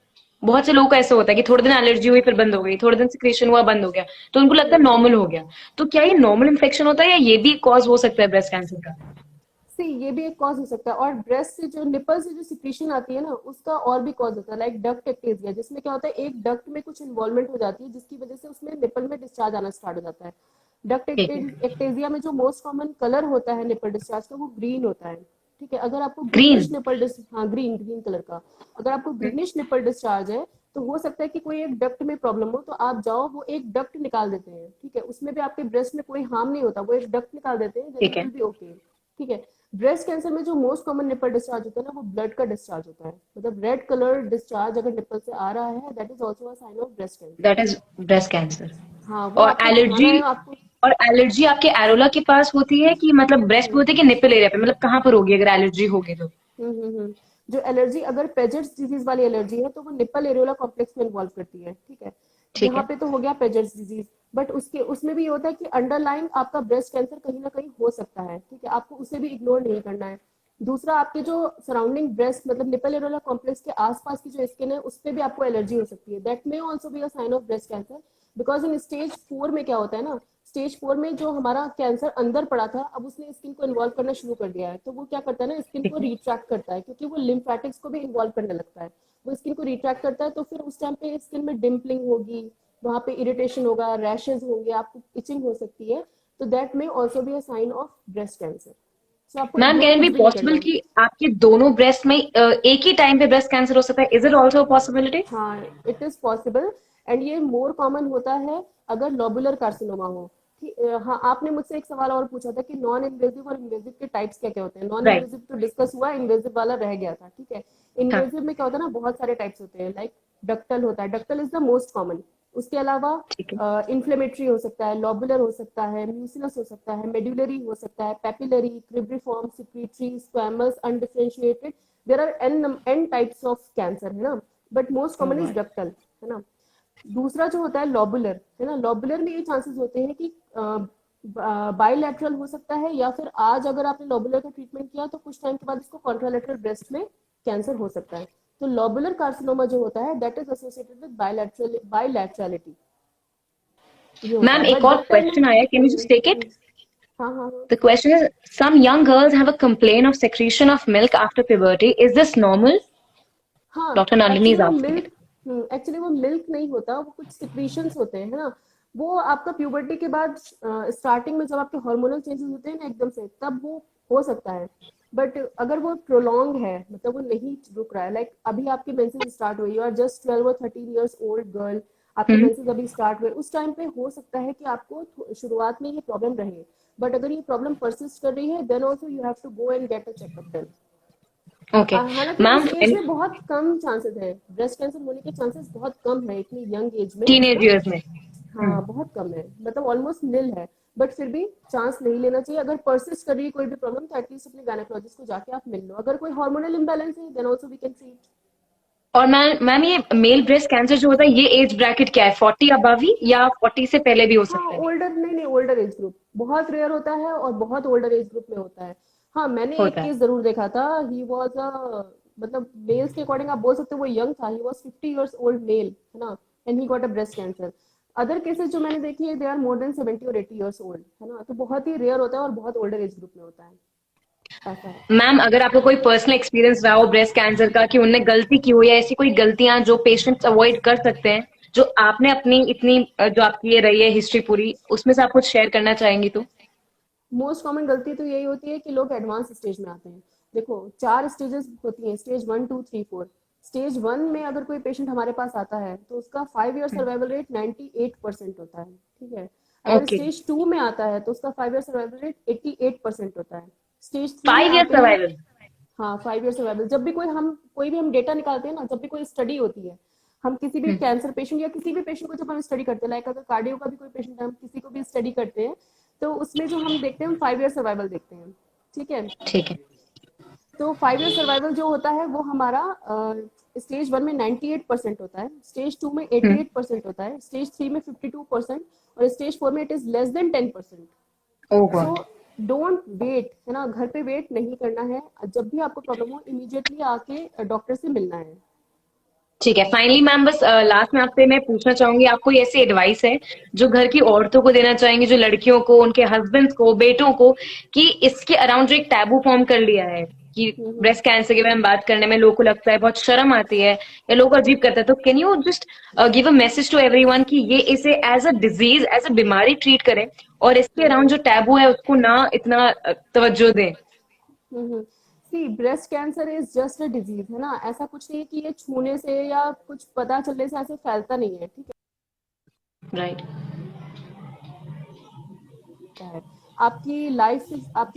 बहुत से लोगों का ऐसा होता है कि थोड़े दिन एलर्जी हुई फिर बंद हो गई, थोड़े दिन सिक्रेशन हुआ बंद हो गया, तो उनको लगता है नॉर्मल हो गया। तो क्या ये नॉर्मल इन्फेक्शन होता है या ये भी कॉज हो सकता है ब्रेस्ट कैंसर का? सी, ये भी एक कॉज हो सकता है, और ब्रेस्ट से जो निपल से जो सिक्रीशन आती है ना, उसका और भी कॉज होता है, लाइक डक्ट एक्टेजिया, जिसमें क्या होता है एक डक्ट में कुछ इन्वॉल्वमेंट हो जाती है जिसकी वजह से उसमें निपल में डिस्चार्ज आना स्टार्ट हो जाता है। डक्ट ठीक है. एक्टेजिया में जो मोस्ट कॉमन कलर होता है निपल डिस्चार्ज का, वो ग्रीन होता है, ठीक है। अगर आपको ग्रीन. ग्रीनिश निपल हाँ, ग्रीन ग्रीन कलर का, अगर आपको ग्रीनिश निपल डिस्चार्ज है तो हो सकता है कि कोई एक डक्ट में प्रॉब्लम हो, तो आप जाओ वो एक डक्ट निकाल देते हैं, ठीक है, उसमें भी आपके ब्रेस्ट में कोई हार्म नहीं होता, वो एक डक्ट निकाल देते हैं, ठीक देन है. विल बी ओके, ठीक है। ब्रेस्ट कैंसर में जो मोस्ट कॉमन निपल डिस्चार्ज होता है ना, वो ब्लड का डिस्चार्ज होता है, मतलब रेड कलर डिस्चार्ज अगर निपल से आ रहा है, that is also a sign of breast cancer. That is breast cancer. हाँ, वो और आपको दिखाना एलर्जी, है आपको। और एलर्जी आपके एरोला के पास होती है कि मतलब ब्रेस्ट पे होती है कि निपल एरिया पे, मतलब कहाँ पर होगी अगर एलर्जी होगी तो? जो एलर्जी अगर पेजर्स डिजीज वाली एलर्जी है तो वो निपल एरियोला कॉम्प्लेक्स में इन्वॉल्व करती है, ठीक है, ठीक यहाँ है. पे तो हो गया पेजर्स डिजीज। बट उसके उसमें भी ये होता है कि अंडरलाइन आपका ब्रेस्ट कैंसर कहीं ना कहीं हो सकता है, ठीक है, आपको उसे भी इग्नोर नहीं करना है। दूसरा, आपके जो सराउंडिंग ब्रेस्ट मतलब निपल एरियोला कॉम्प्लेक्स के आसपास की जो स्किन है उस पर भी आपको एलर्जी हो सकती है, that may also be a sign of breast cancer. Because in stage 4 में क्या होता है ना, स्टेज 4 में जो हमारा कैंसर अंदर पड़ा था, अब उसने स्किन को इन्वॉल्व करना शुरू कर दिया है, तो वो क्या करता है ना, स्किन को रिट्रैक्ट करता है, क्योंकि वो लिम्फेटिक्स को भी इन्वॉल्व करने लगता है, वो स्किन को रिट्रैक्ट करता है, तो फिर उस टाइम पे स्किन में डिम्पलिंग होगी, वहां पे इरिटेशन होगा, रैशेज होंगे, आपको इचिंग हो सकती है, तो दैट में also be a sign of breast cancer. So आपको ma'am ignore can it be कुछ भी नहीं करना पॉसिबल है। कि आपके दोनों ब्रेस्ट में एक ही टाइम पे ब्रेस्ट कैंसर हो सकता है? Is it also possibility? हाँ, इट इज पॉसिबल, एंड ये मोर कॉमन होता है अगर लॉबुलर कार्सिनोमा हो, हाँ, आपने मुझसे एक सवाल और पूछा था कि नॉन इन्वेजिव और इन्वेजिव के टाइप्स क्या क्या होते हैं। Non right. इन्वेजिव तो डिस्कस हुआ, इन्वेजिव वाला रह गया था, ठीक है। हाँ। इन्वेजिव में क्या होता है ना, बहुत सारे टाइप्स होते हैं, लाइक डक्टल होता है, ductal is the most common. उसके अलावा ठीक है। इन्फ्लेमेटरी हो सकता है, लॉबुलर हो सकता है, म्यूसिनस हो सकता है, मेड्युलरी हो सकता है, papillary, cribriform, secretory, squamous, undifferentiated. There are n types of cancer, है ना, but most common is ductal, है ना। दूसरा जो होता है लॉबुलर, है ना, लॉबुलर में ये चांसेस होते हैं कि बाइलैटरल हो सकता है, या फिर आज अगर आपने लॉबुलर का ट्रीटमेंट किया तो कुछ टाइम के बाद इसको कॉन्ट्रालैटरल ब्रेस्ट में कैंसर हो सकता है। तो लॉबुलर कार्सिनोमा जो होता है दैट इज एसोसिएटेड विद बाइलैटरलिटी, ये होता मैम है, बट एक और डक्टल में क्वेश्चन आया, can you just take it? हाँ हाँ हाँ The question is, some young girls have a complaint of secretion of milk after puberty. Is this normal? हाँ। Dr. Nalini एक्चुअली is वो asking मिल्क it. एक्चुअली वो milk नहीं होता, वो कुछ सिक्रीशंस होते हैं, है ना। वो आपका प्यूबर्टी के बाद स्टार्टिंग में जब आपके हार्मोनल चेंजेस होते हैं ना एकदम से, तब वो हो सकता है। बट अगर वो प्रोलॉन्ग है, मतलब वो नहीं रुक रहा है, लाइक अभी आपकी मेंसेस स्टार्ट हुई, और जस्ट 12 और 13 इयर्स ओल्ड गर्ल, आपके हम्म। मेंसेस अभी स्टार्ट हुए, उस टाइम पे हो सकता है कि आपको शुरुआत में ये प्रॉब्लम रहे। बट अगर ये प्रॉब्लम परसिस्ट कर रही है then also you have to go and get a checkup then. Okay. हालांकि मैम, इस एज में बहुत कम चांसेस है, ब्रेस्ट कैंसर होने के चांसेस बहुत कम है इतनी यंग एज में, है टीनेज ना। इयर्स में। हाँ, बहुत कम है, मतलब ऑलमोस्ट निल है। बट फिर भी चांस नहीं लेना चाहिए। अगर परसिस्ट कर रही है कोई भी प्रॉब्लम तो एटलीस्ट अपने गायनेकोलॉजिस्ट को जाके आप मिल लो। अगर कोई हार्मोनल इम्बैलेंस है then also we can treat. और मैम ये मेल ब्रेस्ट कैंसर जो होता है, ये एज ब्रैकेट क्या है? 40 अबव ही या 40 से पहले भी हो हाँ, सकता है? ओल्डर नहीं नहीं, ओल्डर एज ग्रुप बहुत रेयर होता है, और बहुत ओल्डर एज ग्रुप में होता है। हाँ, मैंने एक होता है। केस जरूर देखा था, ही वॉज मतलब मेल्स के अकॉर्डिंग आप बोल सकते हो वो यंग था, he was 50 years old mail, है ना, and he got a breast cancer. Other cases जो मैंने देखी है दे आर मोर देन 70 और 80 ईयर्स ओल्ड, है ना, तो बहुत ही रेयर होता है और बहुत ओल्डर एज ग्रुप में होता है, ऐसा है। मैम अगर आपको कोई पर्सनल एक्सपीरियंस रहा हो ब्रेस्ट कैंसर का, कि उनने गलती की हो या ऐसी कोई गलतियां जो पेशेंट्स अवॉइड कर सकते हैं, जो आपने अपनी इतनी जो आपकी ये रही है हिस्ट्री पूरी, उसमें से आप कुछ शेयर करना चाहेंगी तो? मोस्ट कॉमन गलती तो यही होती है कि लोग एडवांस स्टेज में आते हैं। देखो, 4 स्टेजेस होती हैं, स्टेज 1 2 3 4। स्टेज 1 में अगर कोई पेशेंट हमारे पास आता है तो उसका 5 ईयर सर्वाइवल रेट 98% होता है, ठीक है। अगर ओके। स्टेज 2 में आता है तो उसका 5 ईयर सर्वाइवल रेट 88% होता है। स्टेज 3 में 5 ईयर आते हैं, सर्वाइवल? हाँ, 5 ईयर सर्वाइवल। जब भी कोई भी हम डेटा निकालते हैं ना, जब भी कोई स्टडी होती है, हम किसी भी कैंसर पेशेंट या किसी भी पेशेंट को जब हम स्टडी करते हैं, लाइक अगर कार्डियो का भी कोई पेशेंट है, हम किसी को भी स्टडी करते हैं, तो उसमें जो हम देखते हैं, हम 5 ईयर सर्वाइवल देखते हैं, ठीक है। ठीक है। तो 5 ईयर सर्वाइवल जो होता है वो हमारा स्टेज 1 में 98% होता है, स्टेज 2 में 88% होता है, स्टेज 3 में 52%, और स्टेज 4 में it is less than 10%। Oh so god. Don't wait, है ना, घर पे वेट नहीं करना है। जब भी आपको प्रॉब्लम हो इमीडिएटली आके डॉक्टर से मिलना है। ठीक है, फाइनली मैम बस लास्ट में आपसे मैं पूछना चाहूंगी, आपको ऐसी एडवाइस है जो घर की औरतों को देना चाहेंगे, जो लड़कियों को, उनके हस्बैंड्स को, बेटों को, कि इसके अराउंड जो एक टैबू फॉर्म कर लिया है कि हम्म। ब्रेस्ट कैंसर के बारे में बात करने में लोगों को लगता है बहुत शर्म आती है या लोग अजीब करते हैं, तो can you just give a message to everyone कि ये इसे as a disease, as a बीमारी ट्रीट करें, और इसके अराउंड जो टैबू है उसको ना इतना तवज्जो दें? See, breast cancer is just a disease, है ना, ऐसा कुछ नहीं है कि ये छूने से या कुछ पता चलने से ऐसे फैलता नहीं है, ठीक राइट। है। आपकी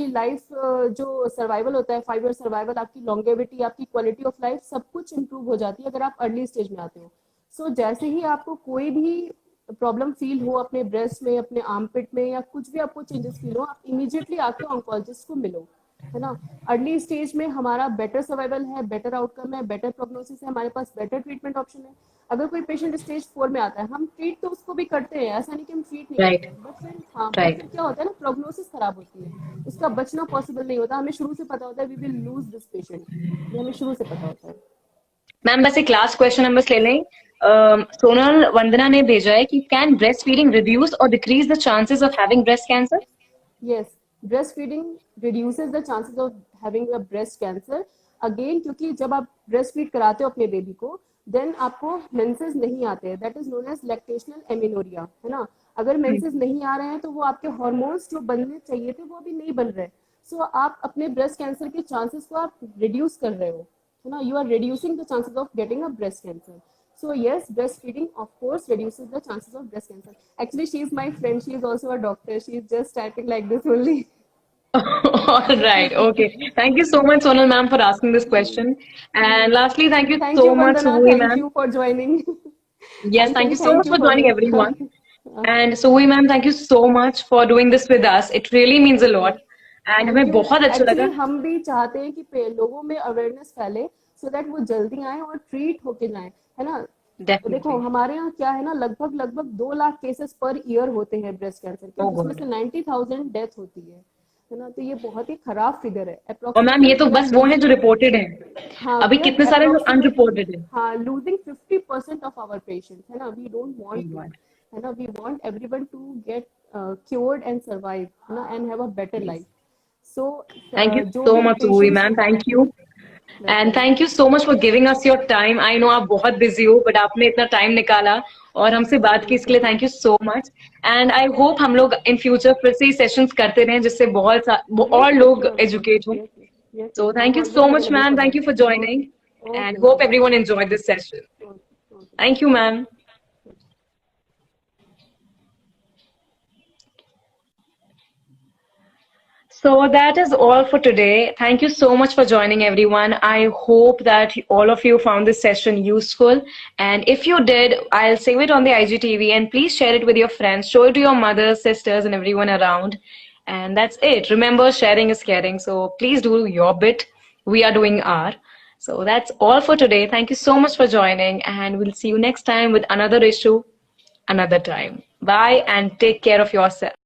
लाइफ जो सर्वाइवल होता है, 5 ईयर सर्वाइवल, आपकी लॉन्गेविटी, आपकी क्वालिटी ऑफ लाइफ, सब कुछ इंप्रूव हो जाती है अगर आप अर्ली स्टेज में आते हो। सो जैसे ही आपको कोई भी प्रॉब्लम फील हो अपने ब्रेस्ट में, अपने आर्मपिट में, या कुछ भी आपको चेंजेस फील हो, आप इमीडिएटली आके ऑन्कोलॉजिस्ट को मिलो, है ना। अर्ली स्टेज में हमारा बेटर सर्वाइवल है, बेटर आउटकम है, बेटर प्रोग्नोसिस है, हमारे पास बेटर ट्रीटमेंट ऑप्शन है। अगर कोई पेशेंट स्टेज 4 में आता है, हम ट्रीट तो उसको भी करते हैं, ऐसा नहीं कि हम ट्रीट नहीं करते राइट। हैं, बट फिर हाँ, बट राइट। फिर क्या होता है ना, प्रोग्नोसिस खराब होती है, उसका बचना पॉसिबल नहीं होता। हमें शुरू से पता होता है we will lose this patient, ये हमें शुरू से पता होता है। मैम बस एक लास्ट क्वेश्चन हम बस ले लें। सोनल वंदना ने भेजा है कि कैन ब्रेस्ट फीडिंग रिड्यूस और decrease the chances of having breast cancer? Yes, breast feeding reduces the chances of having a breast cancer. Again, क्योंकि जब आप ब्रेस्ट फीड कराते हो अपने बेबी को, देन आपको मेंसेस नहीं आते हैं, that is known as lactational amenorrhea, है ना। अगर मेंसेस नहीं आ रहे हैं तो वो आपके हॉर्मोन्स जो बनने चाहिए थे वो अभी नहीं बन रहे। सो आप अपने ब्रेस्ट कैंसर के चांसेस को आप रिड्यूस कर रहे हो, है ना, you are reducing the chances of getting a breast cancer. So yes, breastfeeding of course reduces the chances of breast cancer. Actually, she is my friend. She is also a doctor. She is just starting like this only. All right. Okay. Thank you so much, Sonal ma'am, for asking this question. And lastly, thank you Thank so you, much, Vandana. Suhui Thank ma'am. you for joining. Yes, I'm thank you saying so thank much you for for joining, me. everyone. Okay. And Suhui ma'am, thank you so much for doing this with us. It really means a Okay. lot. And thank हमें you. बहुत अच्छा actually लगा. हम भी चाहते हैं कि लोगों में अवेयरनेस फैले सो दैट वो जल्दी आए और ट्रीट होके जाएं, है ना. देखो Definitely. हमारे यहाँ क्या है ना, लगभग लगभग 2 लाख केसेस पर ईयर होते हैं ब्रेस्ट कैंसर के, Oh जिसमें God. से 90,000 डेथ होती है ना. तो ये बहुत ही खराब फिगर है. और मैम ये अप्रोक्सीमेटली तो वी आर बस वो हैं जो लूजिंग. रिपोर्टेड हैं. हाँ, अभी वी आर कितने सारे जो अप्रोक्सीमेटली, अनरिपोर्टेड हैं. हाँ, losing 50% of our patients, है ना. We don't Oh want to, God. है ना. We want everyone to get cured and survive, है ना, and have a better Yes. life. So Thank you जो so भी much, Suhui patients, ma'am. Thank you. And welcome. Thank you so much for giving us your time. I know आप बहुत busy हो but आपने इतना time निकाला और हमसे बात की, इसके लिए thank you so much. And I hope हम लोग इन फ्यूचर फिर से सेशंस करते रहें जिससे और Yes, yes, लोग sure, sure. एजुकेट हो. Yes, yes, yes, So yes. I'm thank you so always much, available ma'am. for Thank that. you for joining, Okay, okay, and okay. hope Bye. everyone enjoyed this session. Okay, okay. Thank you, ma'am. So that is all for today. Thank you so much for joining, everyone. I hope that all of you found this session useful. And if you did, I'll save it on the IGTV and please share it with your friends. Show it to your mothers, sisters, and everyone around. And that's it. Remember, sharing is caring. So please do your bit. We are doing our. So that's all for today. Thank you so much for joining. And we'll see you next time with another issue, another time. Bye and take care of yourself.